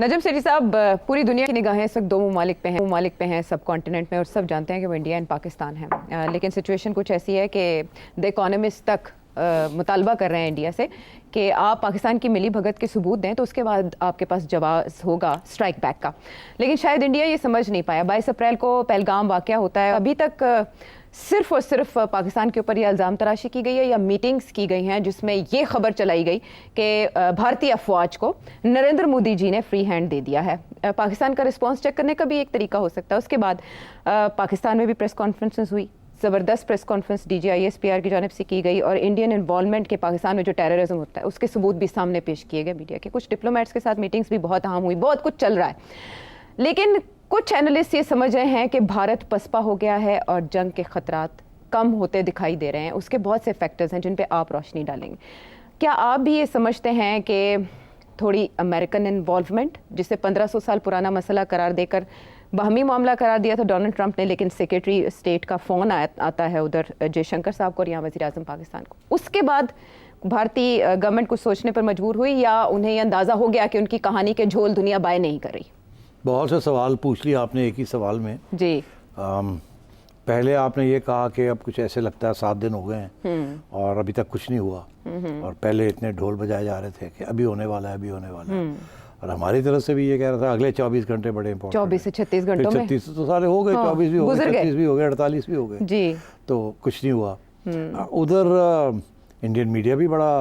नजम सेठी साहब, पूरी दुनिया की निगाहें इस वक्त दो ममालिक पे हैं सब कॉन्टिनेंट में, और सब जानते हैं कि वो इंडिया एंड पाकिस्तान है। लेकिन सिचुएशन कुछ ऐसी है कि द इकोनॉमिस्ट तक मुतालबा कर रहे हैं इंडिया से कि आप पाकिस्तान की मिली भगत के सबूत दें तो उसके बाद आपके पास जवाब होगा स्ट्राइक बैक का। लेकिन शायद इंडिया ये समझ नहीं पाया। 22 अप्रैल को पहलगाम वाक़या होता है, अभी तक सिर्फ और सिर्फ पाकिस्तान के ऊपर ये इल्ज़ाम तराशी की गई है या मीटिंग्स की गई हैं जिसमें ये खबर चलाई गई कि भारतीय अफवाज को नरेंद्र मोदी जी ने फ्री हैंड दे दिया है। पाकिस्तान का रिस्पांस चेक करने का भी एक तरीका हो सकता है। उसके बाद पाकिस्तान में भी प्रेस कॉन्फ्रेंसेस हुई, ज़बरदस्त प्रेस कॉन्फ्रेंस DGISPR की जानिब से की गई, और इंडियन इन्वॉल्वमेंट के पाकिस्तान में जो टेररिज्म होता है उसके सबूत भी सामने पेश किए गए मीडिया के। कुछ डिप्लोमेट्स के साथ मीटिंग्स भी बहुत अहम हुई, बहुत कुछ चल रहा है। लेकिन कुछ एनालिस्ट ये समझ रहे हैं कि भारत पसपा हो गया है और जंग के खतरात कम होते दिखाई दे रहे हैं। उसके बहुत से फैक्टर्स हैं जिन पे आप रोशनी डालेंगे। क्या आप भी ये समझते हैं कि थोड़ी अमेरिकन इन्वॉल्वमेंट, जिसे 1500 साल पुराना मसला करार देकर बाहमी मामला करार दिया था डोनाल्ड ट्रंप ने, लेकिन सेक्रेटरी स्टेट का फ़ोन आता है उधर जयशंकर साहब को और यहाँ वज़ीर आज़म पाकिस्तान को, उसके बाद भारतीय गवर्नमेंट कुछ सोचने पर मजबूर हुई या उन्हें यह अंदाज़ा हो गया कि उनकी कहानी के झोल दुनिया बाय नहीं कर रही? बहुत से सवाल पूछ लिए आपने एक ही सवाल में जी। पहले आपने ये कहा कि अब कुछ ऐसे लगता है 7 दिन हो गए हैं और अभी तक कुछ नहीं हुआ, और पहले इतने ढोल बजाए जा रहे थे कि अभी होने वाला है, अभी होने वाला है। और हमारी तरफ से भी ये कह रहा था अगले 24 घंटे बड़े इंपॉर्टेंट, 24 से 36 घंटों में 36 तो सारे हो गए, 24 भी हो गए, 36 भी हो गए, 48 भी हो गए जी। तो कुछ नहीं हुआ। उधर इंडियन मीडिया भी बड़ा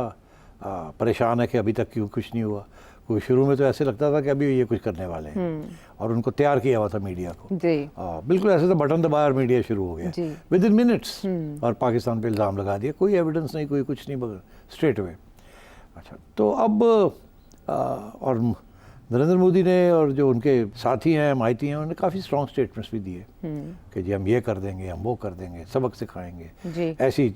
परेशान है कि अभी तक क्यों कुछ नहीं हुआ। कोई शुरू में तो ऐसे लगता था कि अभी ये कुछ करने वाले हैं, और उनको तैयार किया हुआ था मीडिया को जी। बिल्कुल ऐसे तो बटन दबाया और मीडिया शुरू हो गया विद इन मिनट्स, और पाकिस्तान पे इल्ज़ाम लगा दिया, कोई एविडेंस नहीं, कोई कुछ नहीं, मगर स्ट्रेट अवे। अच्छा, तो अब और नरेंद्र मोदी ने और जो उनके साथी हैं, माइती हैं, उन्होंने काफ़ी स्ट्रॉन्ग स्टेटमेंट्स भी दिए कि जी हम ये कर देंगे, हम वो कर देंगे, सबक सिखाएंगे, ऐसी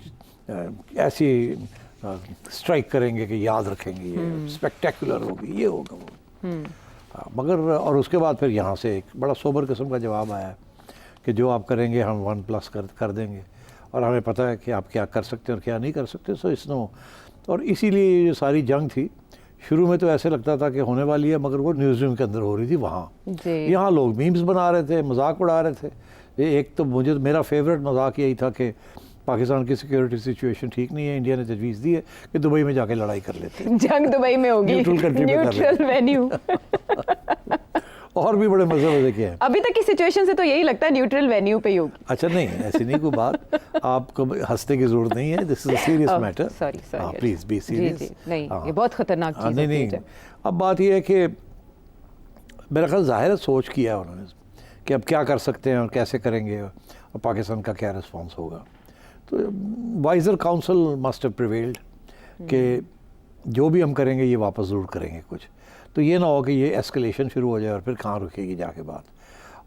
स्ट्राइक करेंगे कि याद रखेंगे, ये स्पेक्टेकुलर होगी, ये होगा वो। मगर और उसके बाद फिर यहाँ से एक बड़ा सोबर किस्म का जवाब आया कि जो आप करेंगे हम 1+ कर देंगे, और हमें पता है कि आप क्या कर सकते हैं और क्या नहीं कर सकते। सो इसनो, और इसीलिए जो सारी जंग थी शुरू में तो ऐसे लगता था कि होने वाली है, मगर वो न्यूज़ रूम के अंदर हो रही थी। वहाँ यहाँ लोग मीम्स बना रहे थे, मजाक उड़ा रहे थे। एक तो मेरा फेवरेट मजाक यही था कि पाकिस्तान की सिक्योरिटी सिचुएशन ठीक नहीं है, इंडिया ने तजवीज़ दी है कि दुबई में जाके लड़ाई कर लेते हैं, जंग दुबई में होगी, न्यूट्रल वेन्यू। और भी बड़े मजे के हैं। अभी तक की सिचुएशन से तो यही लगता है न्यूट्रल वेन्यू पे ही होगी। अच्छा, नहीं ऐसी नहीं कोई बात, आपको हंसने की जरूरत नहीं है, this is a serious matter. Sorry please be serious. नहीं, ये बहुत खतरनाक चीज़ है। नहीं, अब बात यह है कि मेरा ख्याल ज़ाहिर है सोच किया उन्होंने कि अब क्या कर सकते हैं और कैसे करेंगे, और पाकिस्तान का क्या रिस्पॉन्स होगा। तो wiser council must have prevailed कि जो भी हम करेंगे ये वापस ज़रूर करेंगे कुछ, तो ये ना हो कि ये एस्केलेशन शुरू हो जाए और फिर कहाँ रुकेगी जाके बात।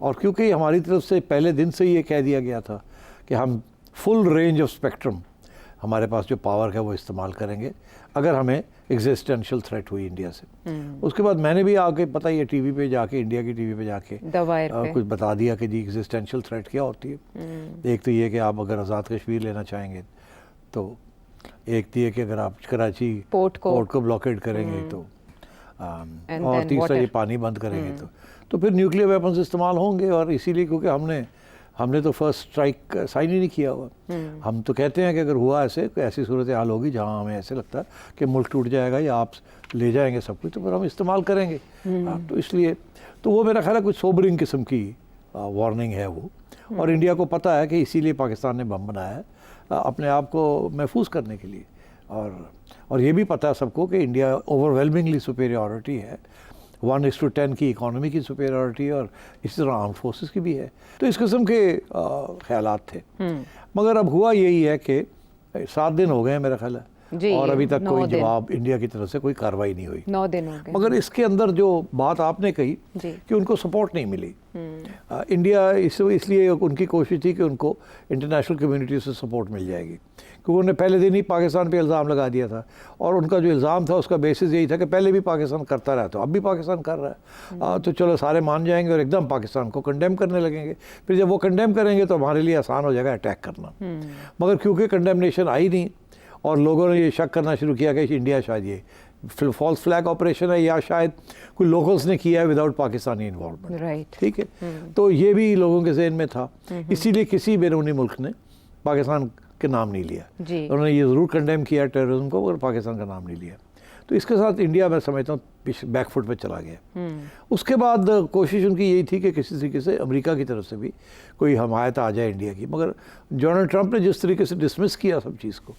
और क्योंकि हमारी तरफ से पहले दिन से ये कह दिया गया था कि हम फुल रेंज ऑफ स्पेक्ट्रम, हमारे पास जो पावर है वो इस्तेमाल करेंगे अगर हमें एग्जिस्टेंशियल थ्रेट हुई इंडिया से। उसके बाद मैंने भी आके पता ही है टीवी पे जाके, इंडिया की टीवी पे जाके कुछ बता दिया कि जी एग्जिस्टेंशियल थ्रेट क्या होती है। एक तो ये कि आप अगर आज़ाद कश्मीर लेना चाहेंगे तो, एक तो ये कि अगर आप कराची पोर्ट को ब्लॉकेड करेंगे तो, और तीसरा ये पानी बंद करेंगे तो फिर न्यूक्लियर वेपन्स इस्तेमाल होंगे। और इसीलिए क्योंकि हमने तो फर्स्ट स्ट्राइक साइन ही नहीं किया हुआ। हम तो कहते हैं कि अगर हुआ ऐसी सूरत हाल होगी जहां हमें ऐसे लगता है कि मुल्क टूट जाएगा या आप ले जाएंगे सब कुछ, तो फिर हम इस्तेमाल करेंगे। तो इसलिए तो वो मेरा ख्याल है कुछ सोबरिंग किस्म की वार्निंग है वो, और इंडिया को पता है कि इसीलिए पाकिस्तान ने बम बनाया है अपने आप को महफूज करने के लिए। और ये भी पता है सबको कि इंडिया ओवरवेलमिंगली सुपेरियॉरिटी है, 1:10 की इकॉनमी की सुपेरियॉरिटी, और इसी तरह आर्म फोर्सेस की भी है। तो इस किस्म के ख्यालात थे। मगर अब हुआ यही है कि 7 दिन हो गए हैं मेरा ख्याल है, और अभी तक कोई जवाब इंडिया की तरफ से कोई कार्रवाई नहीं हुई। 9 दिन हो गए। मगर इसके अंदर जो बात आपने कही कि उनको सपोर्ट नहीं मिली, इंडिया इसलिए उनकी कोशिश थी कि उनको इंटरनेशनल कम्युनिटी से सपोर्ट मिल जाएगी, क्योंकि उन्होंने पहले दिन ही पाकिस्तान पे इल्ज़ाम लगा दिया था, और उनका जो इल्ज़ाम था उसका बेसिस यही था कि पहले भी पाकिस्तान करता रहा, तो अब भी पाकिस्तान कर रहा है, तो चलो सारे मान जाएंगे और एकदम पाकिस्तान को कंडेम करने लगेंगे। फिर जब वो कंडेम करेंगे तो हमारे लिए आसान हो जाएगा अटैक करना। मगर क्योंकि कंडेमनेशन आई नहीं और लोगों ने ये शक करना शुरू किया कि इंडिया शायद ये फॉल्स फ्लैग ऑपरेशन है या शायद कोई लोकल्स ने किया है विदाउट पाकिस्तानी इन्वॉल्वमेंट, राइट, ठीक है। तो ये भी लोगों के जहन में था, इसीलिए किसी बैरूनी मुल्क ने पाकिस्तान के नाम नहीं लिया। उन्होंने ये ज़रूर कंडेम किया टेररिज्म को, और पाकिस्तान का नाम नहीं लिया। तो इसके साथ इंडिया मैं समझता हूँ बैकफुट पे चला गया। उसके बाद कोशिश उनकी यही थी कि किसी तरीके से अमेरिका की तरफ से भी कोई हमायत आ जाए इंडिया की, मगर डोनाल्ड ट्रंप ने जिस तरीके से डिसमिस किया सब चीज़ को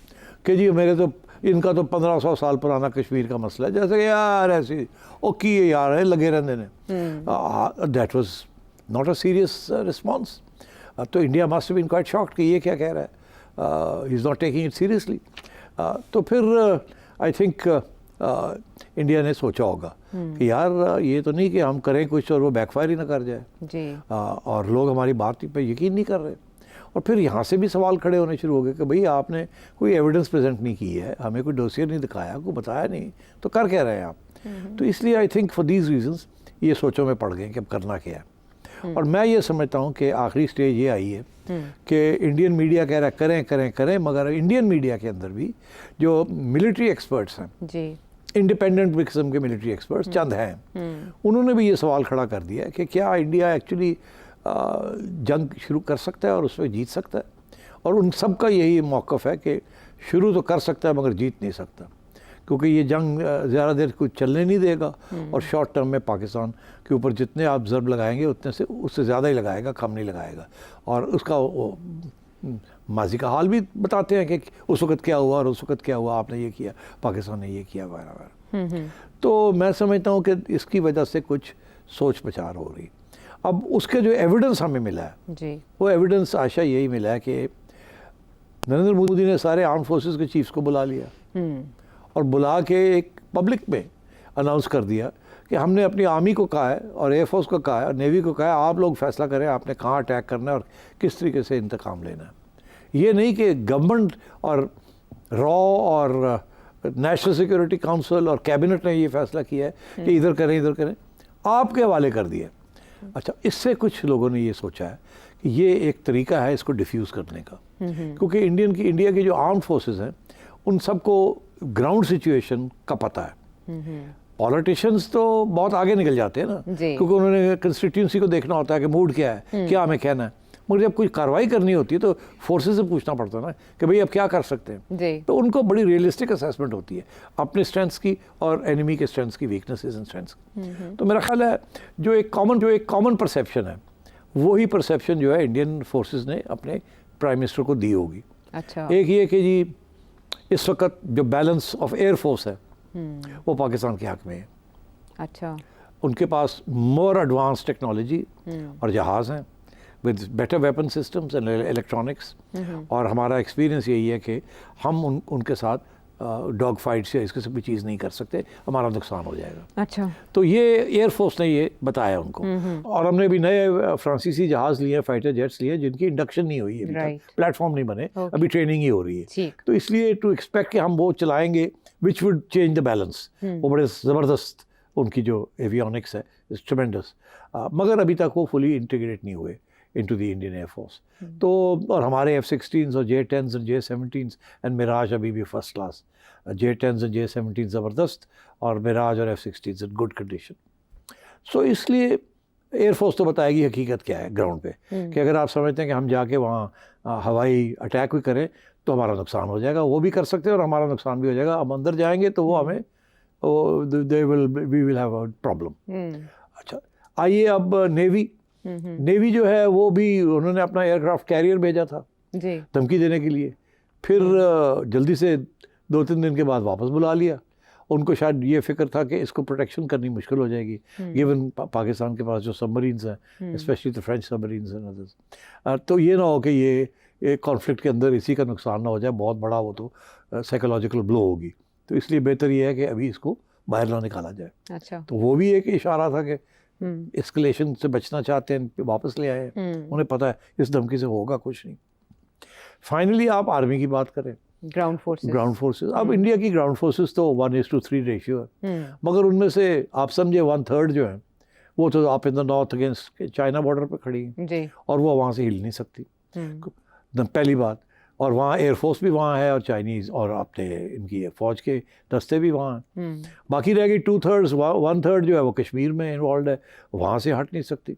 कि जी मेरे तो इनका तो 1500 साल पुराना कश्मीर का मसला है, जैसे कि यार ऐसी ओ की यार है लगे रहने ने, that was not a serious response. तो India must been quite shocked कि ये क्या कह रहा है, he is not taking it seriously. तो फिर आई थिंक इंडिया ने सोचा होगा कि यार ये तो नहीं कि हम करें कुछ और वो बैकफायर ही ना कर जाए जी। और लोग हमारी बात पे यकीन नहीं कर रहे। और फिर यहाँ से भी सवाल खड़े होने शुरू हो गए कि भाई आपने कोई एविडेंस प्रेजेंट नहीं की है, हमें कोई डोसियर नहीं दिखाया, कोई बताया नहीं, तो कर क्या रहे हैं आप। तो इसलिए I think for these reasons ये सोचों में पड़ गए कि अब करना क्या है। और मैं ये समझता हूँ कि आखिरी स्टेज ये आई है कि इंडियन मीडिया कह रहा है करें करें करें, मगर इंडियन मीडिया के अंदर भी जो मिलिट्री एक्सपर्ट्स हैं जी, इंडिपेंडेंट किस्म के मिलिट्री एक्सपर्ट्स चंद हैं, उन्होंने भी ये सवाल खड़ा कर दिया है कि क्या इंडिया एक्चुअली जंग शुरू कर सकता है और उसमें जीत सकता है। और उन सब का यही मौक़िफ़ है कि शुरू तो कर सकता है मगर जीत नहीं सकता, क्योंकि ये जंग ज़्यादा देर कुछ चलने नहीं देगा और शॉर्ट टर्म में पाकिस्तान के ऊपर जितने आप ज़र्ब लगाएंगे उतने से उससे ज़्यादा ही लगाएगा, कम नहीं लगाएगा। और उसका माजी का हाल भी बताते हैं कि उस वक़्त क्या हुआ और उस वक़्त क्या हुआ, आपने ये किया, पाकिस्तान ने ये किया वगैरह। तो मैं समझता हूँ कि इसकी वजह से कुछ सोच विचार हो रही। अब उसके जो एविडेंस हमें मिला है जी, वो एविडेंस आशा यही मिला है कि नरेंद्र मोदी ने सारे आर्म फोर्सेस के चीफ्स को बुला लिया और बुला के एक पब्लिक में अनाउंस कर दिया कि हमने अपनी आर्मी को कहा है और एयरफोर्स को कहा है और नेवी को कहा है, आप लोग फैसला करें आपने कहाँ अटैक करना है और किस तरीके से इंतकाम लेना है। ये नहीं कि गवर्नमेंट और रॉ और नेशनल सिक्योरिटी काउंसिल और कैबिनेट ने ये फैसला किया है कि इधर करें, आपके हवाले कर दिया। अच्छा, इससे कुछ लोगों ने ये सोचा है कि ये एक तरीका है इसको डिफ्यूज़ करने का, क्योंकि इंडिया की जो आर्म फोर्सेस हैं उन सबको ग्राउंड सिचुएशन का पता है। पॉलिटिशियंस तो बहुत आगे निकल जाते हैं ना, क्योंकि उन्होंने कंस्टिट्यूंसी को देखना होता है कि मूड क्या है, क्या हमें कहना है, मगर जब कुछ कार्रवाई करनी होती है तो फोर्सेस से पूछना पड़ता है ना कि भाई अब क्या कर सकते हैं। तो उनको बड़ी रियलिस्टिक असेसमेंट होती है अपने स्ट्रेंथ्स की और एनिमी के स्ट्रेंथ्स की, वीकनेसेस एंड स्ट्रेंथ्स की। तो मेरा ख्याल है जो एक कॉमन परसेप्शन है वही परसेप्शन जो है इंडियन फोर्सेस ने अपने प्राइम मिनिस्टर को दी होगी। अच्छा, एक ये कि जी इस वक्त जो बैलेंस ऑफ एयर फोर्स है वो पाकिस्तान के हक में है। अच्छा, उनके पास मोर एडवांस टेक्नोलॉजी और जहाज़ हैं with better weapon systems and electronics. और हमारा एक्सपीरियंस यही है कि हम उनके साथ डॉग फाइट्स या इस किस्म की चीज़ नहीं कर सकते, हमारा नुकसान हो जाएगा। अच्छा, तो ये एयरफोर्स ने ये बताया उनको। और हमने भी नए फ्रांसीसी जहाज़ लिए, फाइटर जेट्स लिए जिनकी इंडक्शन नहीं हुई है, प्लेटफॉर्म नहीं बने, अभी ट्रेनिंग ही हो रही है। तो इसलिए टू एक्सपेक्ट कि हम वो चलाएंगे which would change the balance, वो बड़े ज़बरदस्त उनकी जो एवियोनिक्स है इज ट्रेमेंडस, मगर अभी तक वो फुली इंटीग्रेट नहीं हुए into the Indian Air Force। तो और हमारे F-16s और J-10s और J-17s एंड मिराज अभी भी फर्स्ट क्लास, J-10s और J-17s ज़बरदस्त और मिराज और F-16s इन गुड कंडीशन। सो इसलिए एयरफोर्स तो बताएगी हकीकत क्या है ग्राउंड पे, कि अगर आप समझते हैं कि हम जाके वहाँ हवाई अटैक भी करें तो हमारा नुकसान हो जाएगा, वो भी कर सकते हैं और हमारा नुकसान भी हो जाएगा। हम अंदर जाएंगे तो वो हमें we will have a problem. अच्छा, आइए अब नेवी जो है वो भी उन्होंने अपना एयरक्राफ्ट कैरियर भेजा था धमकी देने के लिए, फिर जल्दी से 2-3 दिन के बाद वापस बुला लिया। उनको शायद ये फिक्र था कि इसको प्रोटेक्शन करनी मुश्किल हो जाएगी गिवन पाकिस्तान के पास जो सबमरीन्स हैं, specially the French submarines and others. तो ये ना हो कि ये कॉन्फ्लिक्ट के अंदर इसी का नुकसान ना हो जाए, बहुत बड़ा वो तो साइकोलॉजिकल ब्लो होगी। तो इसलिए बेहतर ये है कि अभी इसको बाहर ना निकाला जाए। अच्छा, तो वो भी एक इशारा था कि एस्केलेशन से बचना चाहते हैं, वापस ले आए, उन्हें पता है इस धमकी से होगा कुछ नहीं। फाइनली आप आर्मी की बात करें, ग्राउंड फोर्सेस, अब इंडिया की ग्राउंड फोर्सेस तो 1:3 रेशियो है, मगर उनमें से आप समझे 1/3 जो है वो तो आप in the north against China border पे खड़ी है और वो वहाँ से हिल नहीं सकती। पहली बात, और वहाँ एयरफोर्स भी वहाँ है और चाइनीज़ और अपने इनकी फ़ौज के दस्ते भी वहाँ हैं। बाकी रह गई 2/3 1/3 जो है वो कश्मीर में इन्वॉल्व है, वहाँ से हट नहीं सकती।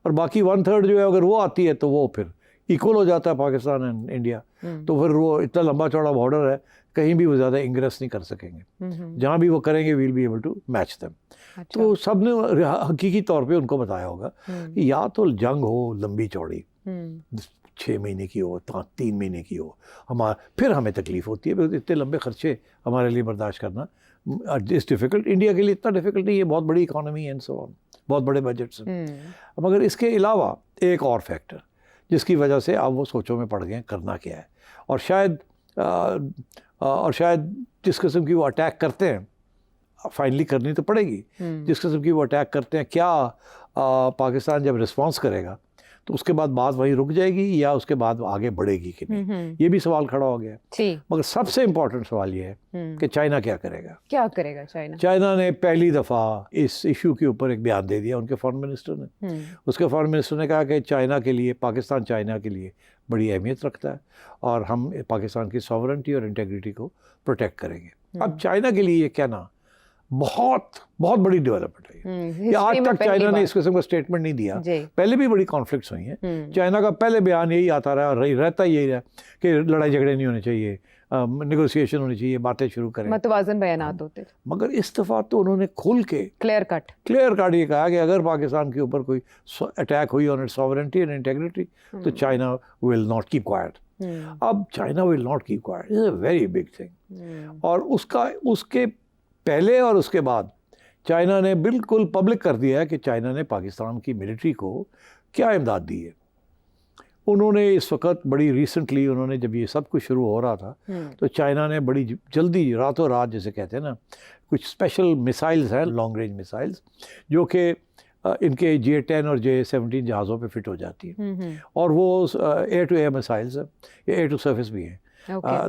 और बाकी 1/3 जो है अगर वो आती है तो वो फिर इक्वल हो जाता है पाकिस्तान एंड इंडिया। तो फिर वो इतना लंबा चौड़ा बॉर्डर है, कहीं भी वो ज़्यादा इंग्रेस नहीं कर सकेंगे। जहाँ भी वो करेंगे will be able to match them. तो सब ने हकीकी तौर पे उनको बताया होगा कि या तो जंग हो लंबी चौड़ी, 6 महीने की हो, 3 महीने की हो, फिर हमें तकलीफ़ होती है, इतने लंबे खर्चे हमारे लिए बर्दाश्त करना इस डिफ़िकल्ट। इंडिया के लिए इतना डिफ़िकल्ट नहीं है, बहुत बड़ी इकॉनमी है एंड सो ऑन, बहुत बड़े बजट्स हैं। मगर इसके अलावा एक और फैक्टर जिसकी वजह से अब वो सोचों में पड़ गए करना क्या है। और शायद जिस किस्म की वो अटैक करते हैं, फाइनली करनी तो पड़ेगी, जिस किस्म की वो अटैक करते हैं, क्या पाकिस्तान जब रिस्पॉन्स करेगा तो उसके बाद बात वहीं रुक जाएगी या उसके बाद आगे बढ़ेगी कि नहीं, ये भी सवाल खड़ा हो गया। मगर सबसे इम्पोर्टेंट सवाल ये है कि चाइना क्या करेगा। चाइना ने पहली दफ़ा इस इशू के ऊपर एक बयान दे दिया, उनके फॉरेन मिनिस्टर ने। उसके फॉरेन मिनिस्टर ने कहा कि चाइना के लिए, पाकिस्तान चाइना के लिए बड़ी अहमियत रखता है और हम पाकिस्तान की सॉवरेनिटी और इंटेग्रिटी को प्रोटेक्ट करेंगे। अब चाइना के लिए ये कहना बहुत बड़ी डेवलपमेंट है। ये आज तक चाइना ने इस किस्म का स्टेटमेंट नहीं दिया। पहले भी बड़ी कॉन्फ्लिक्ट्स हुई हैं। चाइना का पहले बयान यही आता रहा, रहता यही रहा कि लड़ाई झगड़े नहीं होने चाहिए, नेगोशिएशन होनी चाहिए, बातें शुरू करें, मतवाज़न बयानात होते। मगर इस दफ़ा तो उन्होंने खुल के क्लियर कट ये कहा कि अगर पाकिस्तान के ऊपर कोई अटैक हुई on its sovereignty and integrity तो China will not keep quiet. अब China will not keep quiet is a very big thing. और उसके पहले और उसके बाद चाइना ने बिल्कुल पब्लिक कर दिया है कि चाइना ने पाकिस्तान की मिलिट्री को क्या इमदाद दी है। उन्होंने इस वक्त बड़ी रिसेंटली, उन्होंने जब ये सब कुछ शुरू हो रहा था तो चाइना ने बड़ी जल्दी, रातों रात जैसे कहते हैं ना, कुछ स्पेशल मिसाइल्स हैं, लॉन्ग रेंज मिसाइल्स, जो कि इनके J-10 और J-17 जहाज़ों पे फिट हो जाती हैं। और वो एयर टू एयर मिसाइल्स हैं, ये एयर टू सरफेस भी हैं।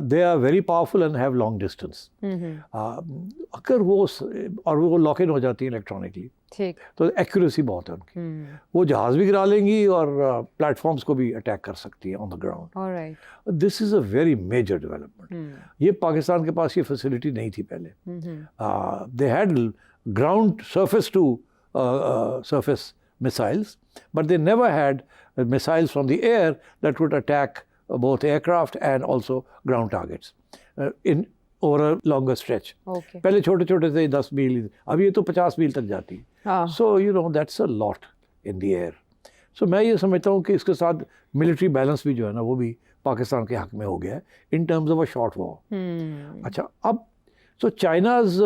They are very powerful and have long distance. अगर वो लॉक इन हो जाती है इलेक्ट्रॉनिकली, तो एक्यूरेसी बहुत है उनकी। वो जहाज़ भी गिरा लेंगी और प्लेटफॉर्म्स को भी अटैक कर सकती है on the ground. This is a very major development. ये पाकिस्तान के पास ये फैसिलिटी नहीं थी पहले। They had ground surface to surface missiles, but they never had missiles from the air that would attack both aircraft and also ground targets in over a longer stretch. पहले छोटे छोटे थे 10 मील, अब ये तो 50 मील तक जाती है. So you know that's a lot in the air. So मैं ये समझता हूँ कि इसके साथ मिलिट्री बैलेंस भी जो है ना वो भी पाकिस्तान के हक में हो गया है in terms of a short war. अच्छा, अब so China's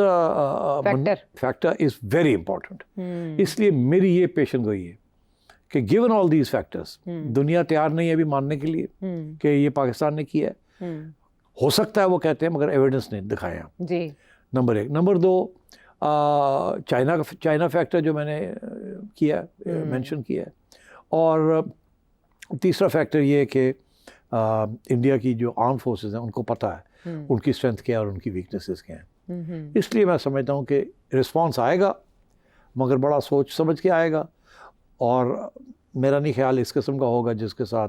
factor is very important. इसलिए मेरी ये पेशन गोई है कि given all these factors, दुनिया तैयार नहीं है अभी मानने के लिए कि ये पाकिस्तान ने किया है. हो सकता है वो कहते हैं मगर एविडेंस नहीं दिखाया. जी. नंबर 1. नंबर 2, चाइना फैक्टर जो मैंने किया मेंशन किया है. और तीसरा फैक्टर ये है कि इंडिया की जो आर्म फोर्सेस हैं उनको पता है उनकी स्ट्रेंथ क्या है और उनकी वीकनेसेस क्या हैं. इसलिए मैं समझता हूँ कि रिस्पांस आएगा मगर बड़ा सोच समझ के आएगा. और मेरा नहीं ख्याल इस किस्म का होगा जिसके साथ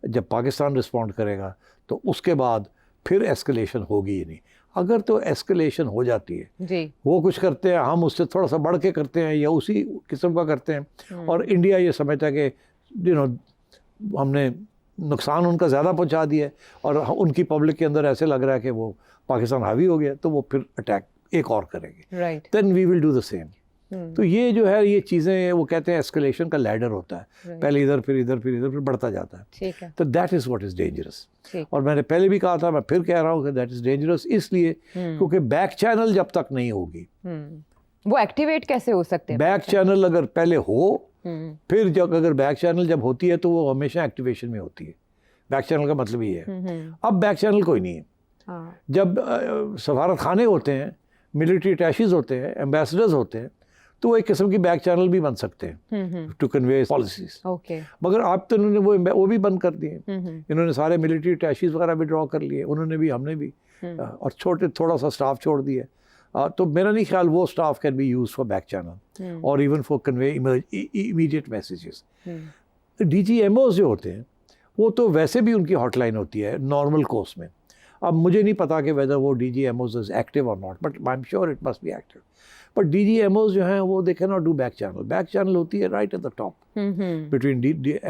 जब पाकिस्तान रिस्पॉन्ड करेगा तो उसके बाद फिर एस्केलेशन होगी ही नहीं. अगर तो एस्केलेशन हो जाती है जी. वो कुछ करते हैं, हम उससे थोड़ा सा बढ़ के करते हैं या उसी किस्म का करते हैं और इंडिया ये समझता है कि हमने नुकसान उनका ज़्यादा पहुंचा दिया है और उनकी पब्लिक के अंदर ऐसे लग रहा है कि वो पाकिस्तान हावी हो गया तो वो फिर अटैक एक और करेंगे. Then we will do the same. तो ये जो है ये चीज़ें वो कहते हैं एस्केलेशन का लैडर होता है. पहले इधर फिर इधर फिर इधर फिर बढ़ता जाता है. ठीक है. तो that is what is dangerous. और मैंने पहले भी कहा था, मैं फिर कह रहा हूँ कि दैट इज़ डेंजरस इसलिए क्योंकि बैक चैनल जब तक नहीं होगी वो एक्टिवेट कैसे हो सकते हैं. बैक चैनल अगर पहले हो फिर जब अगर बैक चैनल जब होती है तो वो हमेशा एक्टिवेशन में होती है. बैक चैनल का मतलब ये है. अब बैक चैनल कोई नहीं है. जब सफारत खाने होते हैं, मिलिट्री अटैशीज होते हैं, एम्बेसडर्स होते हैं, तो वो एक किस्म की बैक चैनल भी बन सकते हैं टू कन्वे पॉलिसीज. मगर आप तो इन्होंने वो भी बंद कर दिए. इन्होंने सारे मिलिट्री अटैशीज वगैरह भी ड्रॉ कर लिए, उन्होंने भी हमने भी, और थोड़ा सा स्टाफ छोड़ दिया. तो मेरा नहीं ख्याल वो staff can be use for back channel और even for convey immediate messages. DGMOs जो होते हैं वो तो वैसे भी उनकी हॉटलाइन होती है नॉर्मल कोर्स में। अब मुझे नहीं पता कि वेदर वो DGMOs इज एक्टिव और not, but I am sure it must be active. But DGMOs जो हैं वो they can not do back channel. Back channel होती है right at the top between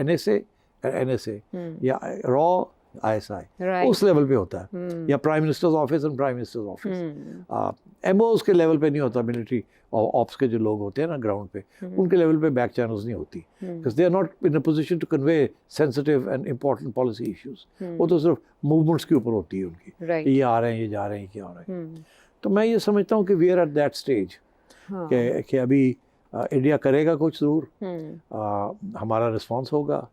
NSA NSA या रॉ ISI, Right. उस level पे होता है, या prime minister's office and prime minister's office. MOs के लेवल पे नहीं होता, मिलिट्री और ऑप्स के जो लोग होते हैं ना ग्राउंड पे, उनके लेवल पे बैक चैनल्स नहीं होती, because they are not in a position to convey sensitive and important policy issues. वो तो सिर्फ मूवमेंट्स के ऊपर होती है उनकी, Right. ये आ रहे हैं, ये जा रहे हैं, क्या हो रहा है। तो मैं ये समझता हूँ कि we are at that stage कि अभी इंडिया करेगा कुछ ज़रूर, हमारा रिस्पॉन्स होगा,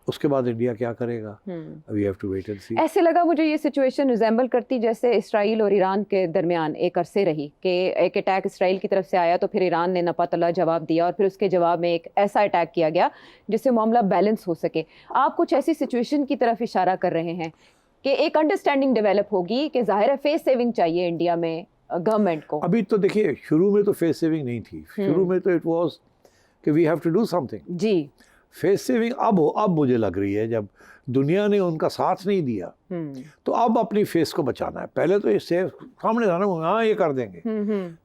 उसके बाद इंडिया क्या करेगा, we have to wait and see. ऐसे लगा मुझे ये सिचुएशन रिजेंबल करती जैसे इसराइल और ईरान के दरमियान एक अरसे रही कि एक अटैक इसराइल की तरफ से आया तो फिर ईरान ने नपतला जवाब दिया और फिर उसके जवाब में एक ऐसा अटैक किया गया जिससे मामला बैलेंस हो सके। आप कुछ ऐसी सिचुएशन की तरफ इशारा कर रहे हैं कि एक अंडरस्टैंडिंग डेवलप होगी कि जाहिर है फेस सेविंग चाहिए इंडिया में गवर्नमेंट को। अभी तो देखिए शुरू में तो फेस सेविंग नहीं थी, शुरू में तो इट वाज कि we have to do something. जी, फेस सेविंग अब मुझे लग रही है, जब दुनिया ने उनका साथ नहीं दिया तो अब अपनी फेस को बचाना है। पहले तो ये सेफ सामने था ना, हाँ ये कर देंगे।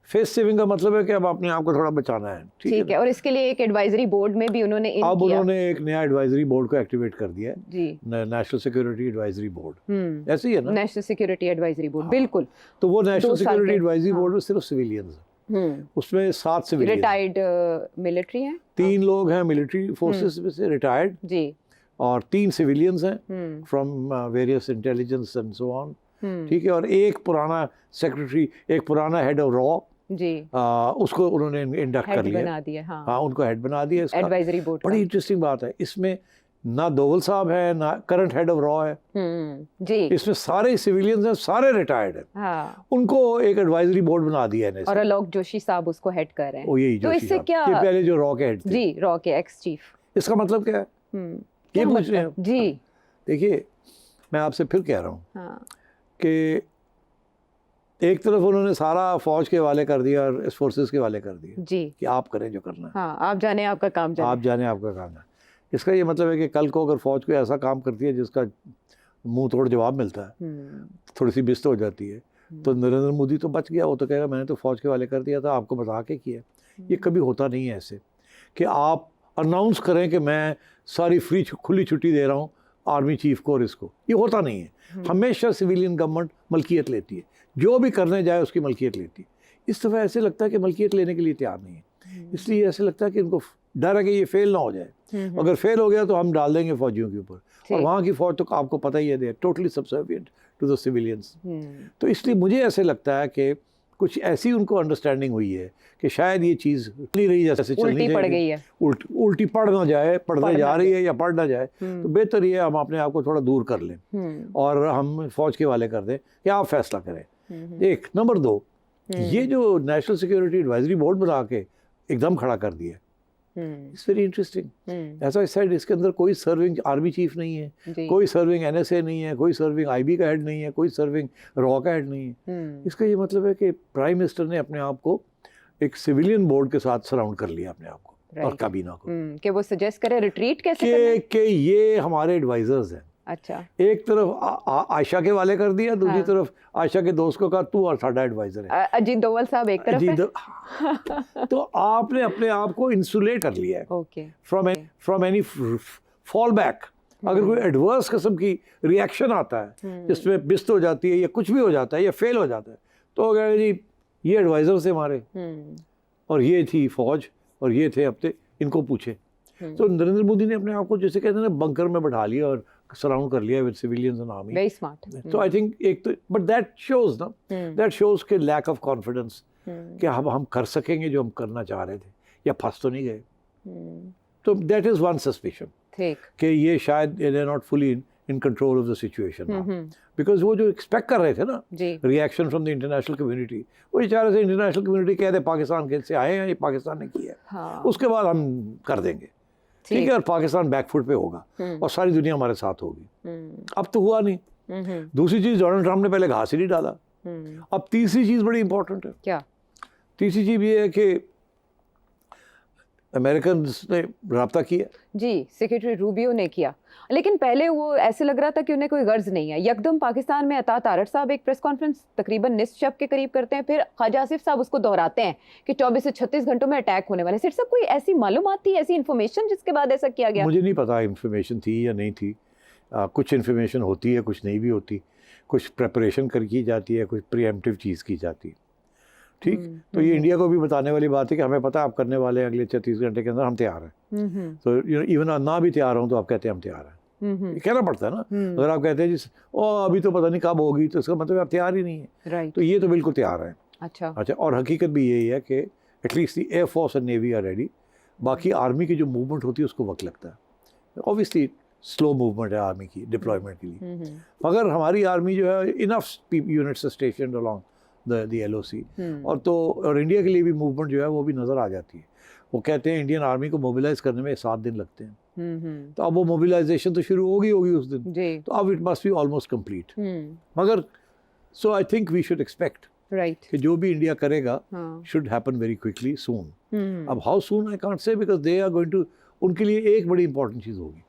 फेस सेविंग का मतलब है कि अब अपने आप को थोड़ा बचाना है, ठीक है। और इसके लिए एक एडवाइजरी बोर्ड में भी उन्होंने अब उन्होंने एक नया एडवाइजरी बोर्ड को एक्टिवेट कर दिया है जी, नेशनल सिक्योरिटी एडवाइजरी बोर्ड, ऐसे ही है ना, नेशनल सिक्योरिटी एडवाइजरी बोर्ड। बिल्कुल। तो वो नेशनल 2 साल सिक्योरिटी के, एडवाइजरी बोर्ड में सिर्फ सिविलियंस हैं, उसमें 7 सिविलियन, रिटायर्ड मिलिट्री हैं, 3 लोग हैं मिलिट्री फोर्सेस में से रिटायर्ड जी, और 3 सिविलियंस हैं from various intelligence and so on, ठीक है। और एक पुराना सेक्रेटरी, एक पुराना हेड ऑफ रॉ जी, उसको उन्होंने इंडक्ट कर लिया, बना दिया। हाँ उनको हेड बना दिया इसका। एडवाइजरी बोर्ड बड़ी इंटरेस्टिंग बात है इसमें, ना दोवल साहब है ना करंट हेड ऑफ रॉ है, जी, इसमें सारे सिविलियंस हैं, सारे रिटायर्ड हैं, हाँ, उनको एक एडवाइजरी बोर्ड बना दिया है। और आलोक जोशी साहब उसको हेड कर रहे हैं। ओ यही तो जोशी इससे साहब, क्या, ये पहले जो रॉ के हेड थे, जी, रॉ के एक्स चीफ, इसका मतलब क्या है ये पूछ रहे हैं जी। देखिए मैं आपसे फिर कह रहा हूँ हाँ, कि एक तरफ उन्होंने सारा फौज के हवाले कर दिया और इस फोर्सेस के हवाले कर दिया जी, कि आप करें जो करना है, हाँ, आप जाने आपका काम जाने। आप जाने आपका काम है। इसका ये मतलब है कि कल को अगर फौज कोई ऐसा काम करती है जिसका मुंह तोड़ जवाब मिलता है, थोड़ी सी बिस्त हो जाती है, तो नरेंद्र मोदी तो बच गया, वो तो कहेगा मैंने तो फौज के हवाले कर दिया था, आपको बता के किया। ये कभी होता नहीं है ऐसे कि आप अनाउंस करें कि मैं सारी फ्री खुली छुट्टी दे रहा हूँ आर्मी चीफ को और इसको, ये होता नहीं है। हमेशा सिविलियन गवर्नमेंट मलकियत लेती है, जो भी करने जाए उसकी मलकियत लेती है। इस दफ़ा ऐसे लगता है कि मलकियत लेने के लिए तैयार नहीं है, इसलिए ऐसे लगता है कि इनको डर है कि ये फेल ना हो जाए, अगर फेल हो गया तो हम डाल देंगे फौजियों के ऊपर, और वहाँ की फौज तो आपको पता ही है they totally subservient to the civilians. तो इसलिए मुझे ऐसे लगता है कि कुछ ऐसी उनको अंडरस्टैंडिंग हुई है कि शायद ये चीज़ नहीं रही जैसे चलनी उल्टी पड़ गई है, उल्टी पड़ ना जाए, पढ़ने जा रही है या पढ़ ना जाए, तो बेहतर ये हम अपने आप को थोड़ा दूर कर लें और हम फौज के हवाले कर दें कि आप फैसला करें। एक नंबर 2, ये जो नेशनल सिक्योरिटी एडवाइजरी बोर्ड बना के एकदम खड़ा कर दिया, इट्स वेरी इंटरेस्टिंग। ऐसा इस साइड इसके अंदर कोई सर्विंग आर्मी चीफ नहीं है, कोई सर्विंग NSA नहीं है, कोई सर्विंग IB का हेड नहीं है, कोई सर्विंग रॉ का हेड नहीं है। इसका ये मतलब है कि प्राइम मिनिस्टर ने अपने आप को एक सिविलियन बोर्ड के साथ सराउंड कर लिया अपने आप को और काबीना को, कि वो सजेस्ट करे रिट्रीट कैसे करना है? कि ये हमारे एडवाइजर्स हैं। अच्छा, एक तरफ आयशा के वाले कर दिया, दूसरी तरफ आयशा के दोस्त को कहा तू और साडा एडवाइजर है, अजीत डोवल साहब एक तरफ है। तो आपने अपने आप को इंसुलेट कर लिया है okay from any fall back. अगर कोई एडवर्स किस्म की रिएक्शन आता है जिसमें बिस्त हो जाती है या कुछ भी हो जाता है या फेल हो जाता है, तो हो गया जी ये एडवाइजर से हमारे, और ये थी फौज और ये थे हफ्ते, इनको पूछे। तो नरेंद्र मोदी ने अपने आप को जैसे कहते हैं ना बंकर में बैठा लिया और सराउंड कर लिया with civilians and army. Very smart. तो आई थिंक एक तो बट दैट शोज ना, दैट शोज के लैक ऑफ कॉन्फिडेंस कि हम कर सकेंगे जो हम करना चाह रहे थे या फंस तो नहीं गए। तो दैट इज वन सस्पिशन कि ये शायद they are not fully in control of the situation, because वो जो एक्सपेक्ट कर रहे थे ना reaction from the international community, वो बेचारे से इंटरनेशनल कम्युनिटी कह दे पाकिस्तान के से आए हैं, ये पाकिस्तान ने किया है, हाँ। उसके बाद हम कर देंगे, ठीक है, और पाकिस्तान बैकफुट पे होगा और सारी दुनिया हमारे साथ होगी। अब तो हुआ नहीं। दूसरी चीज, डोनाल्ड ट्रंप ने पहले घास ही नहीं डाला। अब तीसरी चीज बड़ी इंपॉर्टेंट है। क्या? तीसरी चीज ये है कि अमेरिकन ने रब्ता किया। जी, सेक्रेटरी रूबियो ने किया, लेकिन पहले वो ऐसे लग रहा था कि उन्हें कोई गर्ज नहीं है। यकदम पाकिस्तान में अतात आरट साहब एक प्रेस कॉन्फ्रेंस तकरीबन निस्फ शब के करीब करते हैं, फिर ख्वाजा आसिफ साहब उसको दोहराते हैं कि 24 से 36 घंटों में अटैक होने वाले। सिर्फ सब कोई ऐसी मालूमात थी, ऐसी इन्फॉर्मेशन जिसके बाद ऐसा किया गया? मुझे नहीं पता इन्फॉर्मेशन थी या नहीं थी। कुछ इन्फॉर्मेशन होती है, कुछ नहीं भी होती, कुछ प्रेपरेशन कर की जाती है, कुछ प्रीएम्प्टिव चीज़ की जाती है। ठीक, तो ये इंडिया को भी बताने वाली बात है कि हमें पता है आप करने वाले हैं, अगले 36 घंटे के अंदर हम तैयार हैं। तो इवन ना भी तैयार हों तो आप कहते हैं हम तैयार हैं। ये कहना पड़ता है ना। अगर आप कहते हैं जी अभी तो पता नहीं कब होगी, तो इसका मतलब आप तैयार ही नहीं है। राइट। तो ये तो बिल्कुल तैयार है। अच्छा, और हकीकत भी यही है कि at least the air force and navy are ready. बाकी आर्मी की जो मूवमेंट होती है उसको वक्त लगता है। ऑब्वियसली स्लो मूवमेंट है आर्मी की डिप्लॉयमेंट के लिए, मगर हमारी आर्मी जो है enough units station along the LOC, और इंडिया के लिए भी मूवमेंट जो है वो भी नज़र आ जाती है। वो कहते हैं इंडियन आर्मी को मोबिलाइज करने में 7 दिन लगते हैं। तो अब वो मोबिलाइजेशन तो शुरू होगी उस दिन, तो अब it must be almost complete. मगर so I think we should expect कि जो भी इंडिया करेगा should happen very quickly soon. अब how soon I can't say, because they are going to, उनके लिए एक बड़ी इंपॉर्टेंट चीज़ होगी,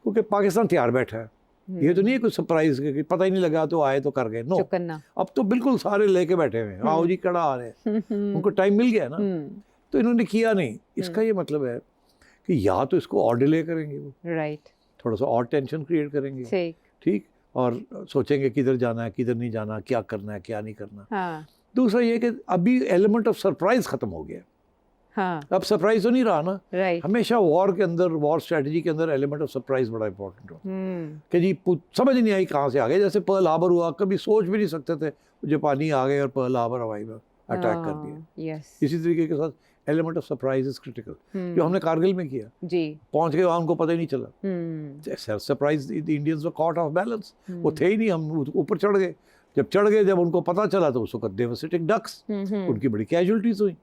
क्योंकि पाकिस्तान तैयार बैठा है। ये तो नहीं है कुछ सरप्राइज कि पता ही नहीं लगा तो आए तो कर गए। नो, अब तो बिल्कुल सारे लेके बैठे हुए हैं, आओ जी कड़ा आ रहे हैं। उनको टाइम मिल गया ना, तो इन्होंने किया नहीं। इसका ये मतलब है कि या तो इसको और डिले करेंगे वो, राइट, थोड़ा सा और टेंशन क्रिएट करेंगे, ठीक, और सोचेंगे किधर जाना है किधर नहीं जाना, क्या करना है क्या नहीं करना। दूसरा ये कि अभी एलिमेंट ऑफ सरप्राइज खत्म हो गया। अब सरप्राइज तो नहीं रहा ना। हमेशा वॉर के अंदर, वॉर स्ट्रेटजी के अंदर एलिमेंट ऑफ सरप्राइज बड़ा इंपॉर्टेंट हो कि जी समझ नहीं आई कहाँ से आ गए। जैसे पर्ल हार्बर हुआ, कभी सोच भी नहीं सकते थे, जापानी आ गए और पर्ल हार्बर हवाई में अटैक कर दिया। इसी तरीके के साथ element of surprise is critical, जो हमने कारगिल में किया। पहुंच गए वहाँ, उनको पता ही नहीं चला। Surprise, the Indians were caught of balance, वो थे ही नहीं, हम ऊपर चढ़ गए। जब उनको पता चला तो उस वक्त दे वर सिटिंग डक्स, उनकी बड़ी कैजुअल्टीज हुई।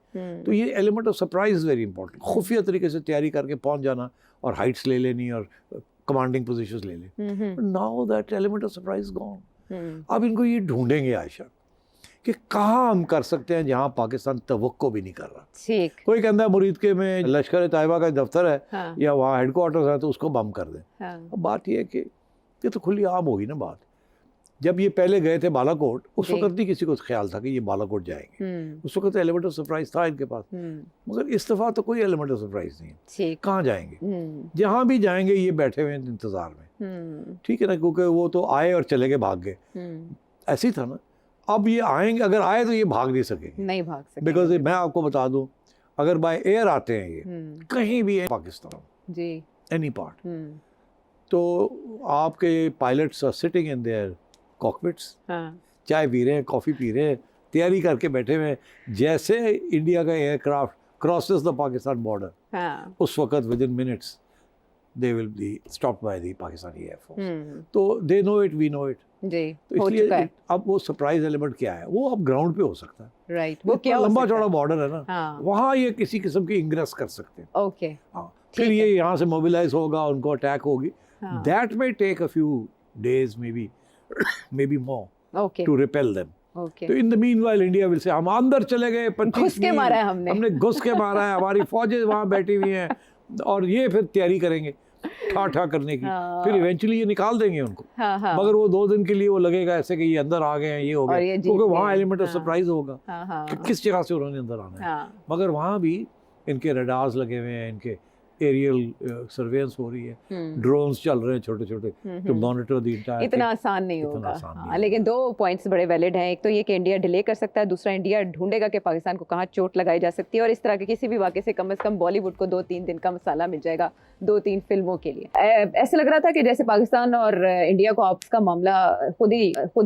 तो ये element of surprise is very important. खुफिया तरीके से तैयारी करके पहुंच जाना और हाइट्स ले लेनी और कमांडिंग पोजीशंस ले लेनी। Now that element of surprise gone. अब इनको ये ढूंढेंगे आयशा कि कहाँ हम कर सकते हैं जहाँ पाकिस्तान तवक्को भी नहीं कर रहा। कोई कहता है मुरीद के में लश्कर तैयबा का दफ्तर है या वहाँ हेडक्वार्टर्स है तो उसको बम कर दें। अब बात ये है कि ये तो खुली आम होगी ना बात। जब ये पहले गए थे बालाकोट, उस वक्त नहीं किसी को ख्याल था कि ये बालाकोट जाएंगे। उस वक्त एलिमेंट ऑफ सरप्राइज था इनके पास, मगर इस दफा तो कोई एलिमेंट ऑफ सरप्राइज नहीं। कहाँ जाएंगे? जहाँ भी जाएंगे ये बैठे हुए इंतजार में, ठीक है ना, क्योंकि वो तो आए और चले गए, भाग गए। ऐसे ही था ना। अब ये आएंगे, अगर आए तो ये भाग नहीं सकेंगे, नहीं भाग सकेंगे। बिकॉज मैं आपको बता दूं, अगर बाय एयर आते हैं ये कहीं भी पाकिस्तान जी एनी पार्ट, तो आपके pilots are sitting in their cockpits, चाय पी रहे हैं, कॉफ़ी पी रहे हैं, तैयारी करके बैठे हुए हैं। जैसे इंडिया का aircraft crosses the Pakistan border, उस वक्त within minutes they will be stopped by the Pakistani air force. तो they know it, we know it जी, तो इसलिए अब वो सरप्राइज एलिमेंट क्या है, वो अब ग्राउंड पे हो सकता है। राइट, वो क्या लंबा चौड़ा बॉर्डर है ना, वहाँ ये किसी किस्म की इंग्रेस कर सकते हैं। ओके, हाँ, फिर ये यहाँ से मोबिलाइज होगा, उनको अटैक होगी। That may take a few days, maybe more, to repel them. तो in the meanwhile India will say हम अंदर चले गए, 25 मील मारा है हमने घुस के मारा है, हमारी फौजें वहाँ बैठी हुई हैं, और ये फिर तैयारी करेंगे ठा करने की। फिर इवेंचुअली ये निकाल देंगे उनको। मगर वो 2 दिन के लिए वो लगेगा ऐसे कि ये अंदर आ गए हैं, ये हो गया, क्योंकि वहाँ एलिमेंट ऑफ सरप्राइज होगा कि किस जगह से उन्होंने अंदर आना है। मगर वहाँ भी इनके रडार्स लगे हुए हैं, इनके एरियल सर्वेलेंस हो रही है, ड्रोन्स चल रहे हैं छोटे छोटे टू मॉनिटर द एंटायर। इतना आसान नहीं होगा। लेकिन 2 पॉइंट्स बड़े वैलिड हैं। एक तो ये कि इंडिया डिले कर सकता है, दूसरा इंडिया ढूंढेगा कि पाकिस्तान को कहाँ चोट लगाई जा सकती है, और इस तरह के किसी भी वाक़े से कम बॉलीवुड को 2-3 दिन का मसाला मिल जाएगा 2-3 फिल्मों के लिए। ऐसे लग रहा था कि जैसे पाकिस्तान और इंडिया को आपस का मामला खुद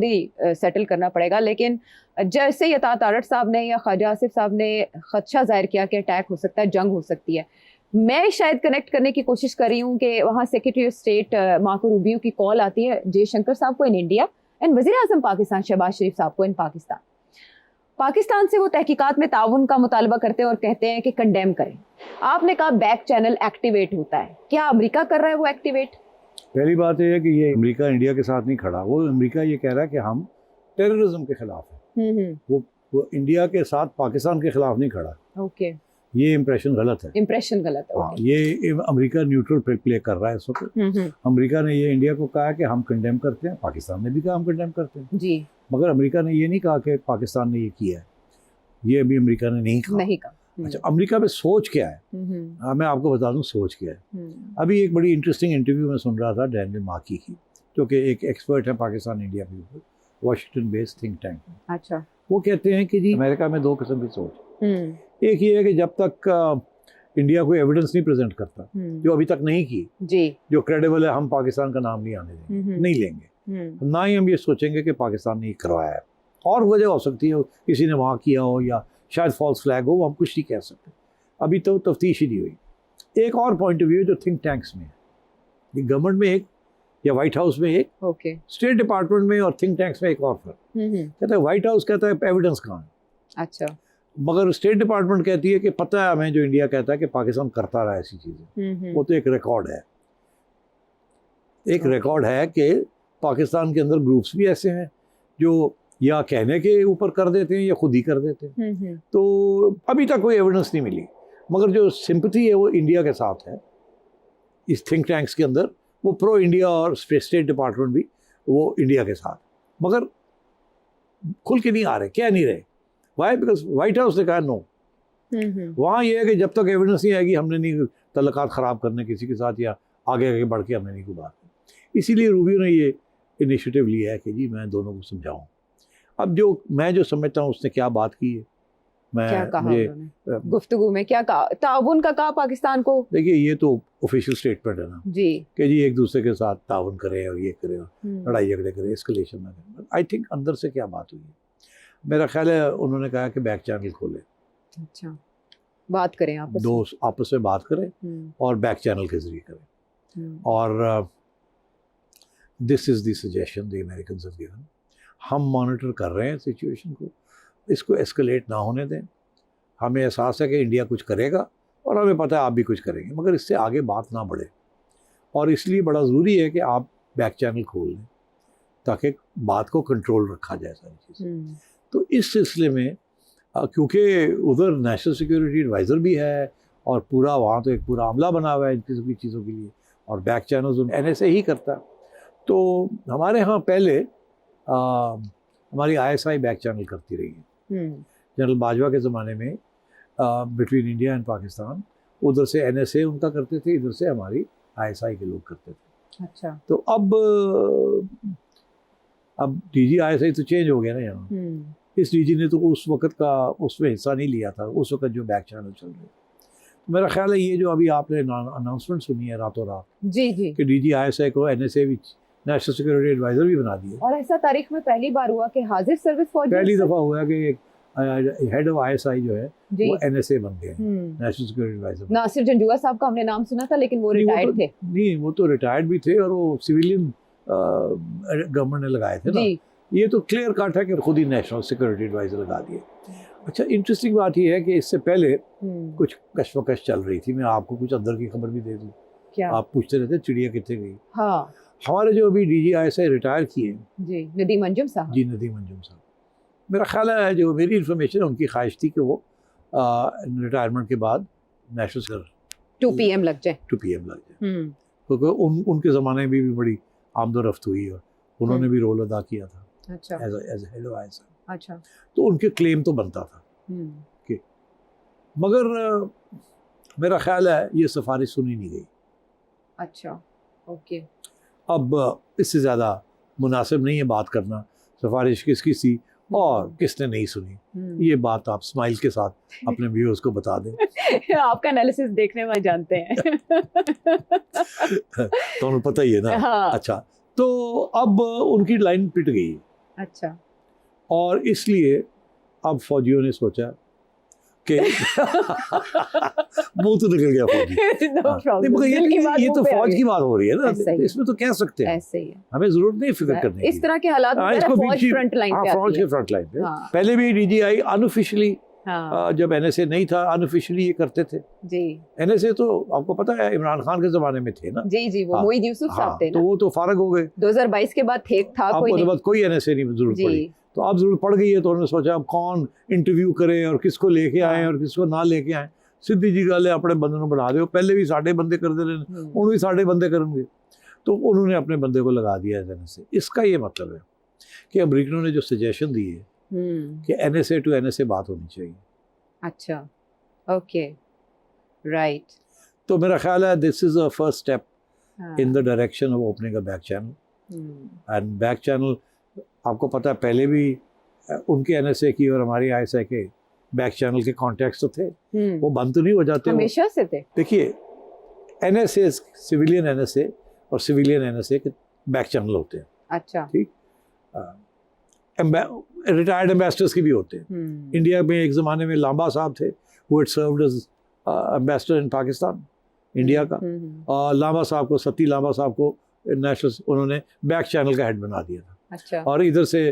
ही सेटल करना पड़ेगा, लेकिन जैसे ही अतात आरट साहब ने या ख्वाजा आसिफ साहब ने खदशा जाहिर किया कि अटैक हो सकता है, जंग हो सकती है, मैं शायद कनेक्ट करने की कोशिश कर रही हूँ कि वहाँ secretary of state Marco Rubio की कॉल आती है जयशंकर साहब को इन इंडिया एंड वज़ीर आज़म पाकिस्तान शहबाज शरीफ साहब को इन पाकिस्तान से वो तहकीकात में ताउन का मुतालबा करते हैं और कहते हैं कि कंडेम करें। आपने कहा बैक चैनल एक्टिवेट होता है, क्या अमेरिका कर रहा है वो एक्टिवेट? पहली बात यह है कि ये अमेरिका इंडिया के साथ नहीं खड़ा, वो अमेरिका ये कह रहा है कि हम टेररिज्म के खिलाफ हैं। वो इंडिया के साथ पाकिस्तान के खिलाफ नहीं खड़ा। ओके, ये इम्प्रेशन गलत है। इम्प्रेशन गलत है। हाँ, ये अमेरिका न्यूट्रल प्ले कर रहा है इस वक्त। अमेरिका ने ये इंडिया को कहा कि हम कंडेम करते हैं, पाकिस्तान ने भी कहा हम कंडेम करते हैं जी, मगर अमेरिका ने ये नहीं कहा कि पाकिस्तान ने ये किया है, ये अभी अमेरिका ने नहीं कहा। नहीं कहा। अच्छा, अमेरिका में सोच क्या है? हाँ, मैं आपको बता दूं सोच क्या है। अभी एक बड़ी इंटरेस्टिंग इंटरव्यू में सुन रहा था डैनियल मार्की की, जो कि एक एक्सपर्ट है पाकिस्तान इंडिया के ऊपर, वाशिंगटन बेस्ड थिंक टैंक में। अच्छा। वो कहते हैं कि जी अमेरिका में दो किस्म की सोच, एक ये है कि जब तक इंडिया कोई एविडेंस नहीं प्रेजेंट करता, जो अभी तक नहीं की, जी, जो क्रेडिबल है, हम पाकिस्तान का नाम नहीं आने देंगे, नहीं लेंगे। ना ही हम ये सोचेंगे कि पाकिस्तान ने ये करवाया है, और वजह हो सकती है किसी ने वहाँ किया हो या शायद फॉल्स फ्लैग हो, वो हम कुछ नहीं कह सकते, अभी तो तफ्तीश ही नहीं हुई। एक और पॉइंट ऑफ व्यू जो थिंक टैंक्स में है, गवर्नमेंट में एक या व्हाइट हाउस में एक, ओके, स्टेट डिपार्टमेंट में और थिंक टैंक्स में एक और फर्क। कहता है व्हाइट हाउस कहता है एविडेंस कहाँ है, अच्छा, मगर स्टेट डिपार्टमेंट कहती है कि पता है हमें जो इंडिया कहता है कि पाकिस्तान करता रहा ऐसी चीज़ें, वो तो एक रिकॉर्ड है। एक रिकॉर्ड है कि पाकिस्तान के अंदर ग्रुप्स भी ऐसे हैं जो या कहने के ऊपर कर देते हैं या खुद ही कर देते हैं। तो अभी तक कोई एविडेंस नहीं मिली, मगर जो सिंपैथी है वो इंडिया के साथ है इस थिंक टैंक्स के अंदर, वो प्रो इंडिया और स्टेट डिपार्टमेंट भी वो इंडिया के साथ, मगर खुल के नहीं आ रहे, कह नहीं रहे। वाई? बिकॉज व्हाइट हाउस ने कहा नो। वहाँ ये है कि जब तक एविडेंस नहीं आएगी हमने नहीं तल्लुकात ख़राब करने किसी के साथ, या आगे आगे बढ़ के हमने नहीं कोई बात की। इसीलिए रूबियो ने ये इनिशिएटिव लिया है कि जी मैं दोनों को समझाऊँ। अब मैं जो समझता हूँ उसने क्या बात की है, क्या कहा गुफ्तगू में, क्या कहा, ताउन का कहा पाकिस्तान को? देखिए ये तो ऑफिशियल स्टेटमेंट है ना जी, कि जी एक दूसरे के साथ ताउन करें और ये करें और लड़ाई झगड़े करें, एस्केलेशन ना करें। आई थिंक अंदर से क्या बात हुई है, मेरा ख्याल है उन्होंने कहा कि बैक चैनल खोले। अच्छा, बात करें आपस में बात करें और बैक चैनल के जरिए करें। और this is the suggestion the Americans have given. हम मॉनिटर कर रहे हैं सिचुएशन को, इसको एस्केलेट ना होने दें। हमें एहसास है कि इंडिया कुछ करेगा और हमें पता है आप भी कुछ करेंगे, मगर इससे आगे बात ना बढ़े, और इसलिए बड़ा ज़रूरी है कि आप बैक चैनल खोल लें ताकि बात को कंट्रोल रखा जाए सारी चीज़ें। तो इस सिलसिले में क्योंकि उधर नेशनल सिक्योरिटी एडवाइज़र भी है और पूरा वहाँ तो एक पूरा अमला बना हुआ है इन किसी चीज़ों के लिए, और बैक चैनल्स NSA ही करता है। तो हमारे यहाँ पहले हमारी ISI बैक चैनल करती रही है। जनरल बाजवा के ज़माने में बिटवीन इंडिया एंड पाकिस्तान, उधर से NSA उनका करते थे, इधर से हमारी ISI के लोग करते थे। अच्छा, तो अब DG ISI तो चेंज हो गया ना यहाँ। इस DG ने तो उस वक़्त का उसमें हिस्सा नहीं लिया था, उस वक़्त जो बैक चैनल चल रहे। तो मेरा ख्याल है ये जो अभी आपने अनाउंसमेंट सुनी है रातों रात जी जी कि DG ISI को NSA नेशनल सिक्योरिटी एडवाइज़र भी बना दिया, और ऐसा तारीख में पहली बार हुआ कि हाजिर सर्विस फौज पहली दफ़ा हुआ कि हेड ऑफ ISI जो है वो NSA बन गए, national security adviser. Nasir Janjua साहब का हमने नाम सुना था, लेकिन वो रिटायर्ड थे। नहीं, वो तो रिटायर्ड भी थे और वो सिविलियन गवर्नमेंट ने लगाए थे ना। ये तो क्लियर कट है कि खुद ही नेशनल सिक्योरिटी एडवाइज़र लगा दिए। अच्छा, इंटरेस्टिंग बात ये है कि इससे पहले कुछ कशमकश चल रही थी। मैं आपको कुछ अंदर की खबर भी दे दूँ। क्या? आप पूछते रहते चिड़िया कितने गई। हाँ, हमारे जो अभी DG ISI रिटायर किए जी, नदीम अंजुम साहब। जी, नदीम अंजुम साहब, मेरा ख्याल है जो मेरी इन्फॉर्मेशन है उनकी ख्वाहिश थी कि वो रिटायरमेंट के बाद नेशनल 2 PM लग जाए, 2 PM लग जाए, क्योंकि उनके ज़माने में भी बड़ी आमदोरफ्त हुई और उन्होंने भी रोल अदा किया था। अच्छा, एज हेड ऑफ ISI। अच्छा, तो उनके क्लेम तो बनता था कि, मगर मेरा ख्याल है ये सिफारिश सुनी नहीं गई। अच्छा, ओके। अब इससे ज़्यादा मुनासिब नहीं है बात करना सिफारिश किसकी थी और किसने नहीं सुनी। ये बात आप स्माइल के साथ अपने व्यूअर्स को बता दें। आपका एनालिसिस देखने में जानते हैं। तो उन्हें पता ही है ना। हाँ। अच्छा, तो अब उनकी लाइन पिट गई। अच्छा, और इसलिए अब फौजियों ने सोचा कि मुंह तो निकल गया फौजी। no problem, मगर ये तो फौज की बात हो रही है ना, इसमें तो कह सकते हैं, ऐसे ही है, हमें जरूरत नहीं फिक्र करने की। इस तरह के हालात में फौज फ्रंट लाइन पे आती है। फौज के फ्रंट लाइन पे पहले भी DGI अनऑफिशियली, जब NSA नहीं था अनऑफिशियली ये करते थे जी। NSA तो आपको पता है इमरान खान के जमाने में थे ना। जी जी, वो मोईद यूसुफ साहब थे ना। तो वो तो फारग हो गए 2022 के बाद, ठीक था कोई NSA नहीं जरूरत पड़ी। तो अब जरूरत पड़ गई है तो उन्होंने सोचा अब कौन इंटरव्यू करे और किसको लेके आए और किसको ना लेके आए। ਸਿੱਧੀ ਜੀ ਗੱਲ ਹੈ ਆਪਣੇ ਬੰਦੇ ਨੂੰ ਬਣਾ ਦਿਓ ਪਹਿਲੇ ਵੀ ਸਾਡੇ ਬੰਦੇ ਕਰਦੇ ਰਹੇ ਹੁਣ भी साढ़े बंदे करेंगे तो उन्होंने अपने बंदे को लगा दिया NSA इसका ये मतलब है कि अमेरिकनों ने जो सजेशन दी है कि NSA टू NSA बात होनी चाहिए अच्छा ओके राइट तो मेरा ख्याल है this is a first step in the direction of opening a back channel and back channel आपको पता है पहले भी उनके NSA की और हमारी ISI के बैक चैनल के कॉन्टैक्ट्स तो थे वो बंद तो नहीं हो जाते हमेशा से थे देखिए NSA सिविलियन NSA और सिविलियन NSA के बैक चैनल होते हैं अच्छा ठीक रिटायर्ड एम्बेसडर्स की भी होते हैं इंडिया में एक ज़माने में लांबा साहब थे वो it served as ambassador in Pakistan India का और लांबा साहब को सती लांबा साहब को नेशनल उन्होंने बैक चैनल का हेड बना दिया था अच्छा और इधर से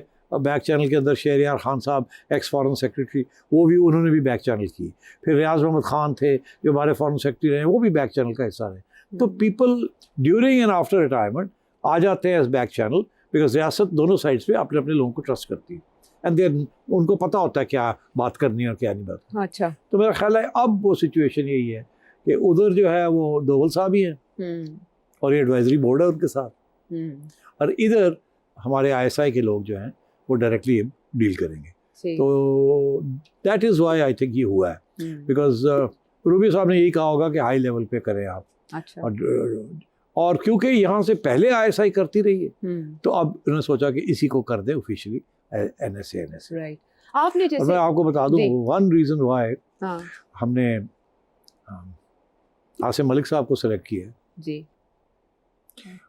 बैक चैनल के अंदर शहरयार खान साहब एक्स फॉरेन सेक्रेटरी वो भी उन्होंने भी बैक चैनल की फिर रियाज मोहम्मद खान थे जो हमारे फॉरेन सेक्रेटरी रहे वो भी बैक चैनल का हिस्सा रहे तो people during and after retirement आ जाते हैं एज बैक चैनल बिकॉज रियासत दोनों साइड्स पे अपने अपने लोगों को ट्रस्ट करती है एंड देन उनको पता होता है क्या बात करनी है और क्या नहीं बात करनी। अच्छा तो मेरा ख्याल है अब वो सिचुएशन यही है कि उधर जो है वो दोवल साहब ही हैं और ये एडवाइजरी बोर्ड है उनके साथ और इधर हमारे ISI के लोग जो हैं वो डायरेक्टली डील करेंगे तो that is why I think ये हुआ है बिकॉज रूबी साहब ने यही कहा होगा कि हाई लेवल पे करें आप अच्छा और क्योंकि यहाँ से पहले ISI करती रही है तो अब उन्होंने सोचा कि इसी को कर दे ऑफिशियली NSA राइट आपने और जैसे मैं आपको बता दूँ वन रीज़न वाई हाँ हमने आसिम मलिक साहब को सेलेक्ट किया जी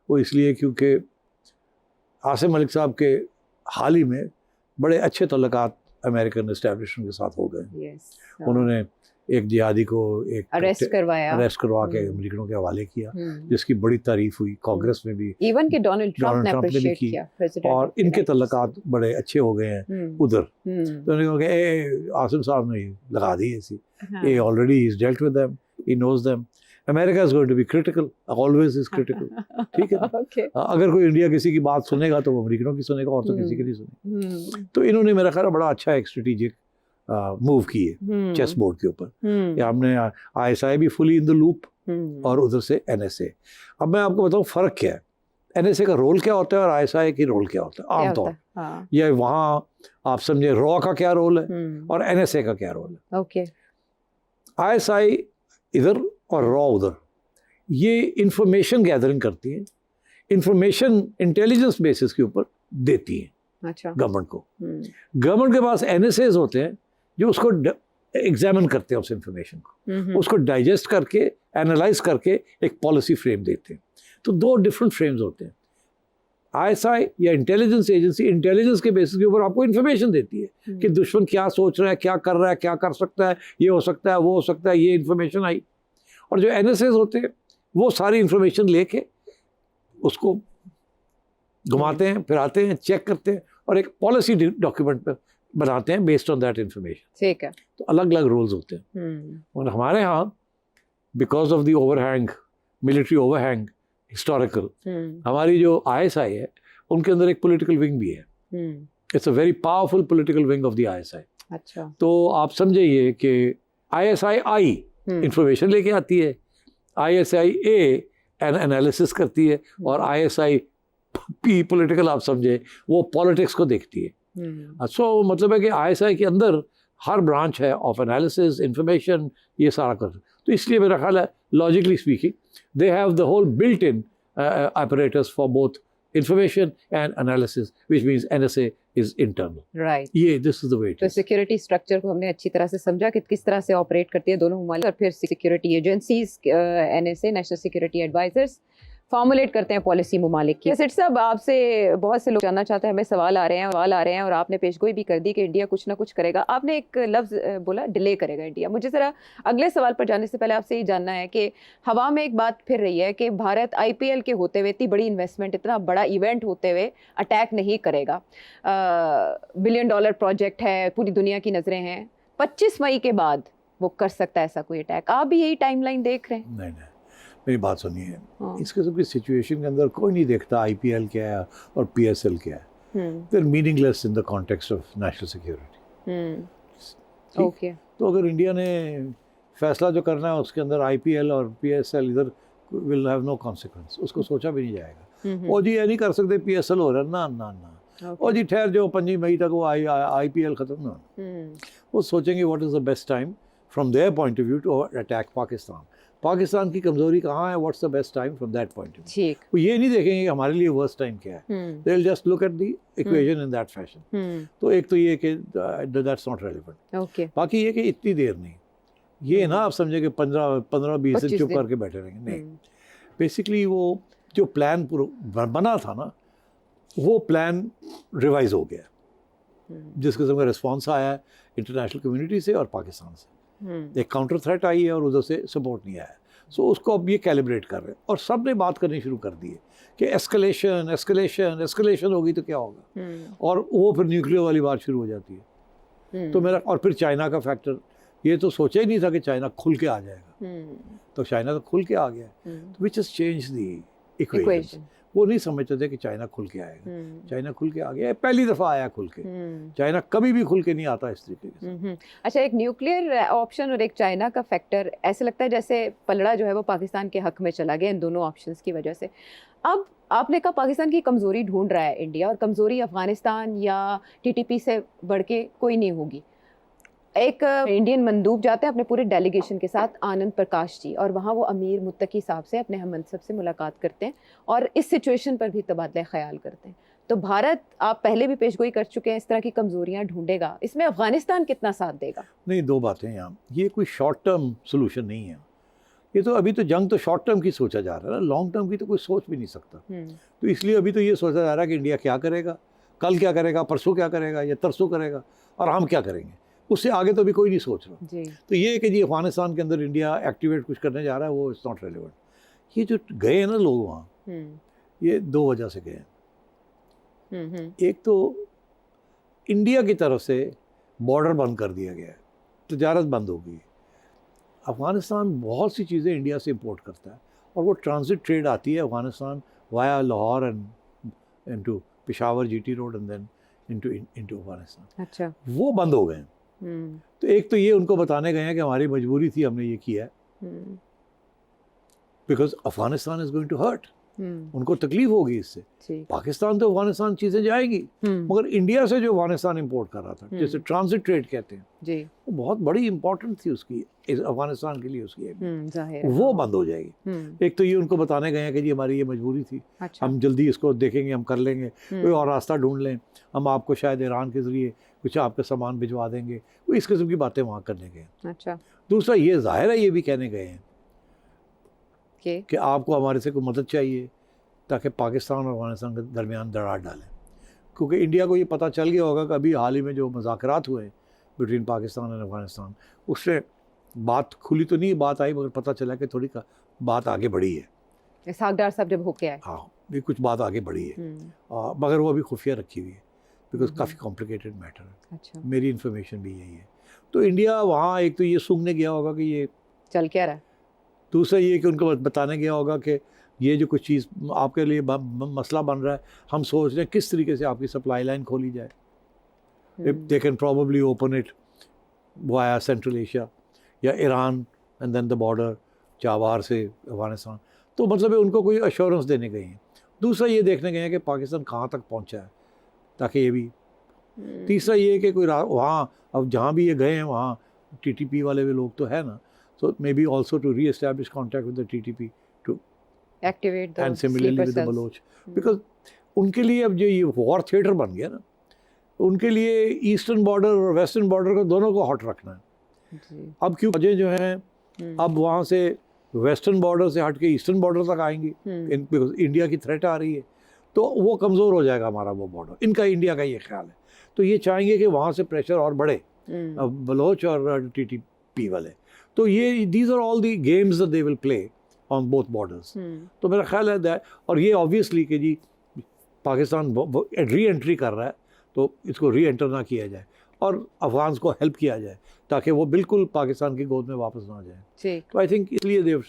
वो इसलिए क्योंकि आसिम मलिक साहब के हाल ही में बड़े अच्छे तल्लुकात अमेरिकन एस्टेब्लिशमेंट के साथ हो गए यस उन्होंने एक जिहादी को एक अरेस्ट करवा के अमेरिकनों के हवाले किया जिसकी बड़ी तारीफ हुई कांग्रेस में भी इवन के डोनाल्ड ट्रंप ने भी अप्रिशिएट की किया president और इनके तल्लुकात बड़े अच्छे हो गए हैं उधर तो उन्होंने कहा कि आसिम साहब ने लगा दी ऐसी ये already is dealt with them he knows them America is going to be critical always is critical ठीक है okay. अगर कोई इंडिया किसी की बात सुनेगा तो वो अमेरिकनों की सुनेगा और तो किसी की नहीं सुनेगा तो इन्होंने मेरा ख्याल बड़ा अच्छा एक स्ट्रेटेजिक मूव किए चेस बोर्ड के ऊपर या हमने ISI भी फुली इन द लूप और उधर से NSA अब मैं आपको बताऊँ फ़र्क क्या है NSA का रोल क्या होता है और ISI की रोल क्या होता है आमतौर या वहाँ आप समझे रॉ का क्या रोल है और NSA का क्या रोल है ओके ISI इधर और रॉ उधर ये इंफॉर्मेशन गैदरिंग करती है इंफॉर्मेशन इंटेलिजेंस बेसिस के ऊपर देती है अच्छा गवर्नमेंट को गवर्नमेंट के पास NSAs होते हैं जो उसको एग्जामिन करते हैं उस इंफॉर्मेशन को उसको डाइजेस्ट करके एनालाइज करके एक पॉलिसी फ्रेम देते हैं तो दो डिफरेंट फ्रेम्स होते हैं ISI या इंटेलिजेंस एजेंसी इंटेलिजेंस के बेसिस के ऊपर आपको इन्फॉर्मेशन देती है कि दुश्मन क्या सोच रहा है क्या कर रहा है क्या कर सकता है ये हो सकता है वो हो सकता है ये इन्फॉर्मेशन आई और जो NSAs होते हैं वो सारी इन्फॉर्मेशन लेके उसको घुमाते हैं फिराते हैं चेक करते हैं और एक पॉलिसी डॉक्यूमेंट पर बनाते हैं बेस्ड ऑन दैट इन्फॉर्मेशन ठीक है तो अलग अलग रोल्स होते हैं और हमारे यहाँ because of the overhang military overhang historical हमारी जो ISI है उनके अंदर एक पॉलिटिकल विंग भी है it's a very powerful political wing of the ISI अच्छा तो आप समझिए कि ISI इंफॉर्मेशन लेके आती है ISI एनालिसिस करती है और ISI पॉलिटिकल आप समझे वो पॉलिटिक्स को देखती है सो मतलब है कि ISI के अंदर हर ब्रांच है ऑफ एनालिसिस इंफॉर्मेशन ये सारा कर तो इसलिए मेरा ख्याल है logically speaking they have the whole built in apparatus for both information and analysis which means NSA is internal right ये this is the way it तो is सिक्योरिटी स्ट्रक्चर को हमने अच्छी तरह से समझा कि किस तरह से ऑपरेट करती है दोनों ममालिक और फिर security agencies NSA national security advisers formulate करते हैं पॉलिसी ममालिक की। सेठ साहब आपसे बहुत से लोग जानना चाहते हैं हमें सवाल आ रहे हैं और आपने पेशगोई भी कर दी कि इंडिया कुछ ना कुछ करेगा। आपने एक लफ्ज़ बोला डिले करेगा इंडिया। मुझे ज़रा अगले सवाल पर जाने से पहले आपसे ये जानना है कि हवा में एक बात फिर रही है कि भारत IPL के होते हुए इतनी बड़ी इन्वेस्टमेंट इतना बड़ा इवेंट होते हुए अटैक नहीं करेगा। $1 बिलियन प्रोजेक्ट है, पूरी दुनिया की नज़रें हैं, 25 मई के बाद वो कर सकता है ऐसा कोई अटैक। आप भी यही टाइमलाइन देख रहे हैं? नहीं मेरी बात सुनिए इस किस्म की सिचुएशन के अंदर कोई नहीं देखता IPL क्या है और PSL क्या है। They are meaningless in the context of national security. Okay तो अगर इंडिया ने फैसला जो करना है उसके अंदर IPL और PSL इधर विल हैव नो कॉन्सिक्वेंस, उसको सोचा भी नहीं जाएगा। और जी ये नहीं कर सकते PSL हो रहा है, ना ना ना, और जी ठहर जो 5 मई तक वो IPL ख़त्म ना, वो सोचेंगे what is the best time from their point of view to attack Pakistan. Pakistan की कमज़ोरी कहाँ है, what's the best time from that point of view. वो ये नहीं देखेंगे कि हमारे लिए वर्स्ट टाइम क्या है, they will just look at the equation in that fashion. तो एक तो ये कि दैट्स नॉट रेलिवेंट। बाकी ये कि इतनी देर नहीं, ये ना आप समझे कि 15-20 दिन चुप करके बैठे रहेंगे, नहीं। बेसिकली वो जो प्लान पूरा बना था ना, वो प्लान रिवाइज हो गया, जिस किस्म का रिस्पॉन्स आया है इंटरनेशनल कम्युनिटी से और पाकिस्तान से, एक काउंटर थ्रेट आई है और उधर से सपोर्ट नहीं आया। सो उसको अब ये कैलिब्रेट कर रहे हैं और सब ने बात करनी शुरू कर दी है कि एस्केलेशन एस्केलेशन एस्केलेशन होगी तो क्या होगा, और वो फिर न्यूक्लियर वाली बात शुरू हो जाती है। तो मेरा, और फिर चाइना का फैक्टर, ये तो सोचा ही नहीं था कि चाइना खुल के आ जाएगा, तो चाइना तो खुल के आ गया, तो which has change the equation. वो नहीं समझते थे कि चाइना खुल के आएगा, चाइना खुल के आ गया, पहली दफ़ा आया खुल के। चाइना कभी भी खुल के नहीं आता इस तरीके से। अच्छा, एक न्यूक्लियर ऑप्शन और एक चाइना का फैक्टर, ऐसे लगता है जैसे पलड़ा जो है वो पाकिस्तान के हक में चला गया इन दोनों ऑप्शंस की वजह से। अब आपने कहा पाकिस्तान की कमज़ोरी ढूंढ रहा है इंडिया, और कमज़ोरी अफगानिस्तान या TTP से बढ़ के कोई नहीं होगी। एक इंडियन मंदूब जाते हैं अपने पूरे डेलीगेशन के साथ, आनंद प्रकाश जी, और वहाँ वो अमीर मुत्तकी साहब से, अपने हम मनसब से मुलाकात करते हैं और इस सिचुएशन पर भी तबादला ख्याल करते हैं। तो भारत, आप पहले भी पेशगोई कर चुके हैं, इस तरह की कमज़ोरियाँ ढूंढेगा, इसमें अफगानिस्तान कितना साथ देगा? नहीं, दो बातें हैं यहाँ, ये कोई शॉर्ट टर्म सोल्यूशन नहीं है। ये तो अभी तो जंग तो शॉर्ट टर्म की सोचा जा रहा है ना, लॉन्ग टर्म की तो कोई सोच भी नहीं सकता। तो इसलिए अभी तो ये सोचा जा रहा है कि इंडिया क्या करेगा, कल क्या करेगा, परसों क्या करेगा, या तरसों करेगा, और हम क्या करेंगे, उससे आगे तो अभी कोई नहीं सोच रहा जी। तो ये है कि जी अफगानिस्तान के अंदर इंडिया एक्टिवेट कुछ करने जा रहा है, वो इट्स नॉट रेलिवेंट। ये जो गए हैं ना लोग वहाँ, ये दो वजह से गए हैं। एक तो इंडिया की तरफ से बॉर्डर बंद कर दिया गया है, तजारत बंद हो गई। अफ़गानिस्तान बहुत सी चीज़ें इंडिया से इंपोर्ट करता है, और वो ट्रांजिट ट्रेड आती है Afghanistan via Lahore and into Peshawar GT road and then into Afghanistan. अच्छा, वो बंद हो गए हैं। तो एक तो ये उनको बताने गए हैं कि हमारी मजबूरी थी, हमने ये किया है, because Afghanistan is going to hurt, उनको तकलीफ होगी इससे। पाकिस्तान तो अफगानिस्तान चीज़ें जाएगी, मगर इंडिया से जो अफगानिस्तान इंपोर्ट कर रहा था, जैसे ट्रांजिट ट्रेड कहते हैं जी, वो बहुत बड़ी इंपॉर्टेंट थी उसकी, अफगानिस्तान के लिए उसकी, वो बंद हो जाएगी। एक तो ये उनको बताने गए हैं कि जी हमारी ये मजबूरी थी, अच्छा, हम जल्दी इसको देखेंगे, हम कर लेंगे, कोई और रास्ता ढूंढ लें, हम आपको शायद ईरान के ज़रिए कुछ आपका सामान भिजवा देंगे, वो इस किस्म की बातें वहाँ करने गए। अच्छा, दूसरा ये जाहिर है ये भी कहने गए हैं कि आपको हमारे से कोई मदद चाहिए ताकि पाकिस्तान और अफगानिस्तान के दरमियान दरार डालें, क्योंकि इंडिया को ये पता चल गया होगा कि अभी हाल ही में जो मुज़ाकरात हुए बिटवीन पाकिस्तान और अफगानिस्तान, उससे बात खुली तो नहीं बात आई, मगर पता चला कि थोड़ी बात आगे बढ़ी है। इसहाक़ साहब जब होके आए, हाँ, ये कुछ बात आगे बढ़ी है, मगर वो अभी खुफिया रखी हुई है, बिकॉज काफ़ी कॉम्प्लिकेटेड मैटर है। अच्छा, मेरी इन्फॉर्मेशन भी यही है। तो इंडिया वहाँ एक तो ये सूंघने गया होगा कि ये चल क्या रहा है, दूसरा ये कि उनको बताने गया होगा कि ये जो कुछ चीज़ आपके लिए मसला बन रहा है, हम सोच रहे हैं किस तरीके से आपकी सप्लाई लाइन खोली जाए। They can probably open it via central Asia या Iran and then the border Chabahar से अफगानिस्तान। तो मतलब है उनको कोई अश्योरेंस देने गए हैं। दूसरा ये देखने गए हैं कि पाकिस्तान कहाँ तक पहुँचा है, ताकि ये भी। तीसरा ये कि कोई वहाँ अब जहाँ भी ये गए हैं वहाँ TTP वाले भी लोग तो है ना, so maybe also to re establish contact with the TTP to activate and similarly with the Baloch, because उनके लिए अब जो ये वॉर थिएटर बन गया ना, उनके लिए ईस्टर्न बॉर्डर और वेस्टर्न बॉर्डर को दोनों को हॉट रखना है। अब क्यों वजह जो हैं अब वहाँ से वेस्टर्न बॉर्डर से हट के ईस्टर्न बॉर्डर तक आएंगी, बिकॉज इंडिया की थ्रेट आ रही है, तो वो कमज़ोर हो जाएगा हमारा वो बॉर्डर। इनका इंडिया का ये ख्याल है, तो ये चाहेंगे कि वहाँ से प्रेशर और बढ़े बलोच और TTP वाले। तो ये these are all the games that they will play on both borders. तो मेरा ख्याल है दैट, और ये ऑब्वियसली कि जी पाकिस्तान री एंट्री कर रहा है, तो इसको री एंटर ना किया जाए और अफगान्स को हेल्प किया जाए। ताकि वो बिल्कुल पाकिस्तान की गोद में वापस ना जाए। ठीक। तो आई थिंक इसलिए दे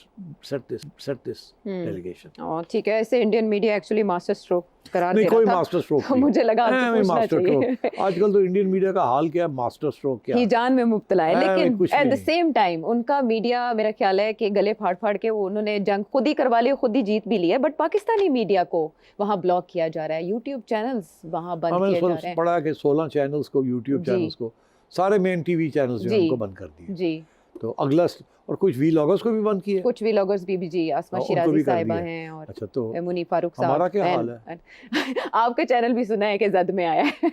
सेट दिस डेलीगेशन। और ठीक है, ऐसे Indian media actually master stroke करार दे नहीं, रहा कोई था। मास्टर स्ट्रोक तो मुझे लगा आपसे पूछना मास्टर चाहिए। स्ट्रोक। आजकल तो इंडियन मीडिया का हाल क्या है, मास्टर स्ट्रोक क्या ही जान में मुब्तला है, लेकिन कुछ एट द नहीं। सेम टाइम उनका मीडिया मेरा ख्याल है कि गले फाड़ फाड़ के वो उन्होंने जंग खुद ही करवा ली, खुद ही जीत भी ली है, बट पाकिस्तानी मीडिया को वहाँ ब्लॉक किया जा रहा है, यूट्यूब चैनल्स वहाँ बंद किए जा रहे हैं। पढ़ा कि 16 चैनल्स को, यूट्यूब जी। चैनल्स को, सारे मेन टीवी चैनल्स जो हैं, जी। उनको बंद कर दिए। जी। तो अगला और कुछ वीलॉगर्स को भी बंद किया। कुछ व्लॉगर्स भी जी, आसमा उनको शिराजी भी कर साहिबा दिया। हैं और अच्छा, तो मुनी फारूक साहब। हमारा क्या हाल है? आपका चैनल भी सुना है कि जद में आया है।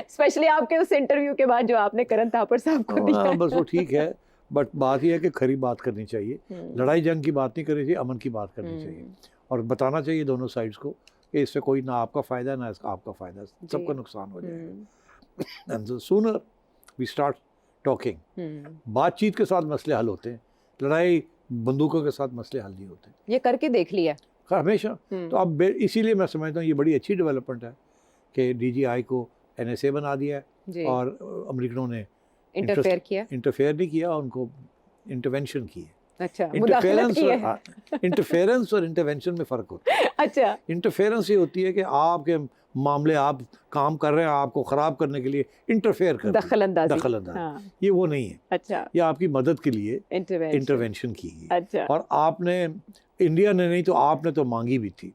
स्पेशली आपके उस इंटरव्यू के बाद जो आपने करण थापर साहब को दिया। हाँ, बस वो ठीक है, बट बात यह है कि खरी बात करनी चाहिए, लड़ाई जंग की बात नहीं करनी चाहिए, अमन की बात करनी चाहिए, और बताना चाहिए दोनों साइड्स को कि इससे कोई ना आपका फ़ायदा है ना इसका आपका फ़ायदा, सबका नुकसान हो जाएगा। And sooner we start talking, बातचीत के साथ मसले हल होते हैं, लड़ाई बंदूकों के साथ मसले हल नहीं होते। ये करके देख लिया हमेशा। तो अब इसीलिए मैं समझता हूँ ये बड़ी अच्छी डेवलपमेंट है कि DGI को NSA बना दिया है, और अमेरिकनों ने इंटरफेयर नहीं किया, उनको इंटरवेंशन की है। अच्छा, इंटरफेरेंस और इंटरवेंशन में फ़र्क होता है। अच्छा, इंटरफेरेंस ये होती है कि आपके मामले, आप काम कर रहे हैं, आपको ख़राब करने के लिए इंटरफेयर कर दखलंदाजी। हाँ। ये वो नहीं है। अच्छा, ये आपकी मदद के लिए इंटरवेंशन की है। अच्छा। और आपने, इंडिया ने नहीं तो आपने तो मांगी भी थी,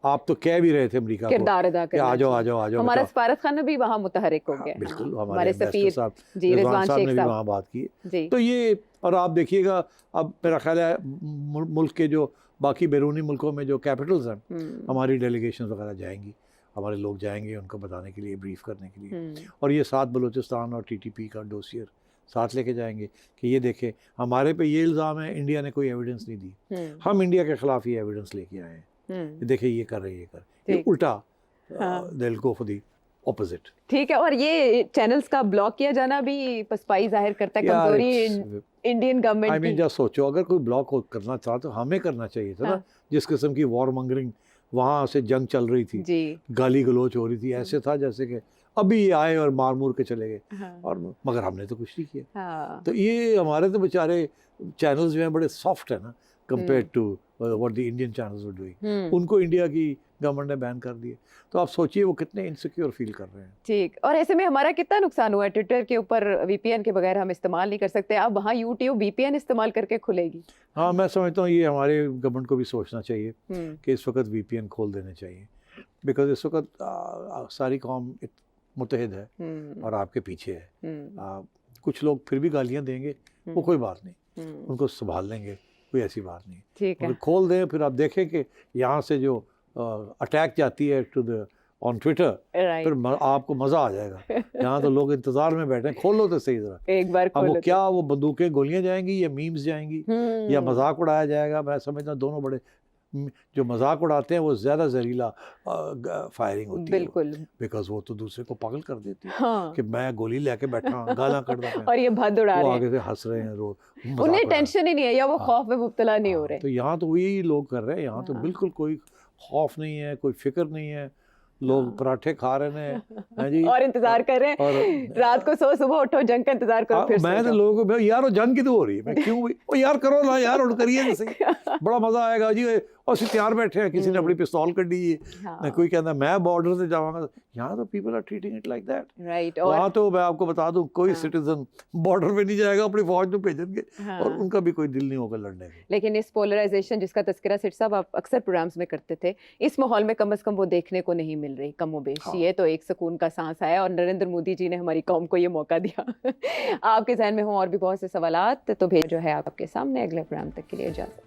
आप तो कह भी रहे थे अमेरिका को किरदार अदा करना, आ जाओ आ जाओ आ जाओ। हमारा सफारत खाना भी वहाँ मुतहरिक हो गया। बिल्कुल, हमारे सफीर साहब जी, रिजवान शेख ने भी वहाँ बात की। तो ये, और आप देखिएगा अब मेरा ख्याल है मुल्क के जो बाकी बैरूनी मुल्कों में जो कैपिटल्स हैं, हमारी डेलीगेशन वगैरह जाएंगी, हमारे लोग जाएंगे उनको बताने के लिए, ब्रीफ करने के लिए, और ये साथ बलूचिस्तान और TTP का डोसियर साथ लेके जाएंगे कि ये देखें हमारे पे ये इल्ज़ाम है, इंडिया ने कोई एविडेंस नहीं दी, हम इंडिया के खिलाफ ये एविडेंस लेके आए हैं, देखिए ये कर रहे हैं, ये कर, ये उल्टा, they will go for the opposite. ठीक है, और ये चैनल्स का ब्लॉक किया जाना भी पसपाई जाहिर करता है कमजोरी इंडियन गवर्नमेंट की। आई मीन जस्ट सोचो, अगर कोई ब्लॉक करना चाहता तो हमें करना चाहिए था ना। जिस किस्म की वॉर मंगरिंग वहाँ से जंग चल रही थी, गाली गलोच हो रही थी, ऐसे था जैसे कि अभी ये आए और मार मूर के चले गए, और मगर हमने तो कुछ नहीं किया। तो ये हमारे तो बेचारे चैनल्स जो हैं बड़े सॉफ्ट है ना compare to what the Indian channels were doing. उनको इंडिया की गवर्नमेंट ने बैन कर दिए, तो आप सोचिए वो कितने इनसिक्योर फील कर रहे हैं। ठीक, और ऐसे में हमारा कितना नुकसान हुआ है, ट्विटर के ऊपर VPN के बगैर हम इस्तेमाल नहीं कर सकते, अब वहाँ YouTube VPN इस्तेमाल करके खुलेगी। हाँ, मैं समझता हूँ ये हमारे गवर्नमेंट को भी सोचना चाहिए कि इस वक्त VPN खोल देने चाहिए, बिकॉज इस वक्त सारी कौम मुत्तहिद है और आपके पीछे है। कुछ लोग फिर भी गालियाँ देंगे, वो कोई बात नहीं, उनको संभाल लेंगे, कोई ऐसी बात नहीं। ठीक है, खोल दें, फिर आप देखें कि यहाँ से जो अटैक जाती है टू द ऑन ट्विटर, फिर आपको मज़ा आ जाएगा। यहाँ तो लोग इंतजार में बैठे हैं, खोलो तो सही जरा एक बार अब वो क्या, वो बंदूकें गोलियां जाएंगी या मीम्स जाएंगी या मजाक उड़ाया जाएगा। मैं समझता हूँ दोनों बड़े, जो मजाक उड़ाते हैं वो ज़्यादा जहरीला फायरिंग होती है, बिल्कुल, बिकॉज वो तो दूसरे को पागल कर देती है कि मैं गोली लेके बैठा गाला कर रहा और ये भद उड़ा रहे हैं, आगे से हंस रहे हैं, उन्हें टेंशन ही नहीं है या वो खौफ में मुब्तला नहीं हो रहे। तो यहाँ तो वही लोग कर रहे हैं, यहाँ तो बिल्कुल कोई खौफ नहीं है, कोई फिक्र नहीं है, लोग पराठे खा रहे हैं जी और इंतजार कर रहे हैं, और रात को सो सुबह उठो जंग का इंतजार करो। फिर मैं तो लोगों को यार वो जंग क्यों हो रही है, मैं क्यों ओ यार करो ना यार, और करिए ना सही, बड़ा मजा आएगा जी। और तैयार बैठे हैं, किसी ने अपनी पिस्तौल कर दी है, कोई कहता है मैं बॉर्डर से जाऊंगा। यहाँ तो people are treating it like that, right. वहाँ तो मैं आपको बता दूं कोई सिटीजन बॉर्डर पे नहीं जाएगा, अपनी फौज में भेजेंगे, और उनका भी कोई दिल नहीं होगा लड़ने का। लेकिन इस पोलराइजेशन जिसका तस्करा सेठ साहब आप अक्सर प्रोग्राम्स में करते थे, इस माहौल में कम से कम वो देखने को नहीं मिल रही, कमोबेश। ये तो एक सुकून का सांस आया, और नरेंद्र मोदी जी ने हमारी कौम को ये मौका दिया। आपके जहन में हो और भी बहुत से सवालात तो भेज जो है आपके सामने। अगले प्रोग्राम तक के लिए इजाजत।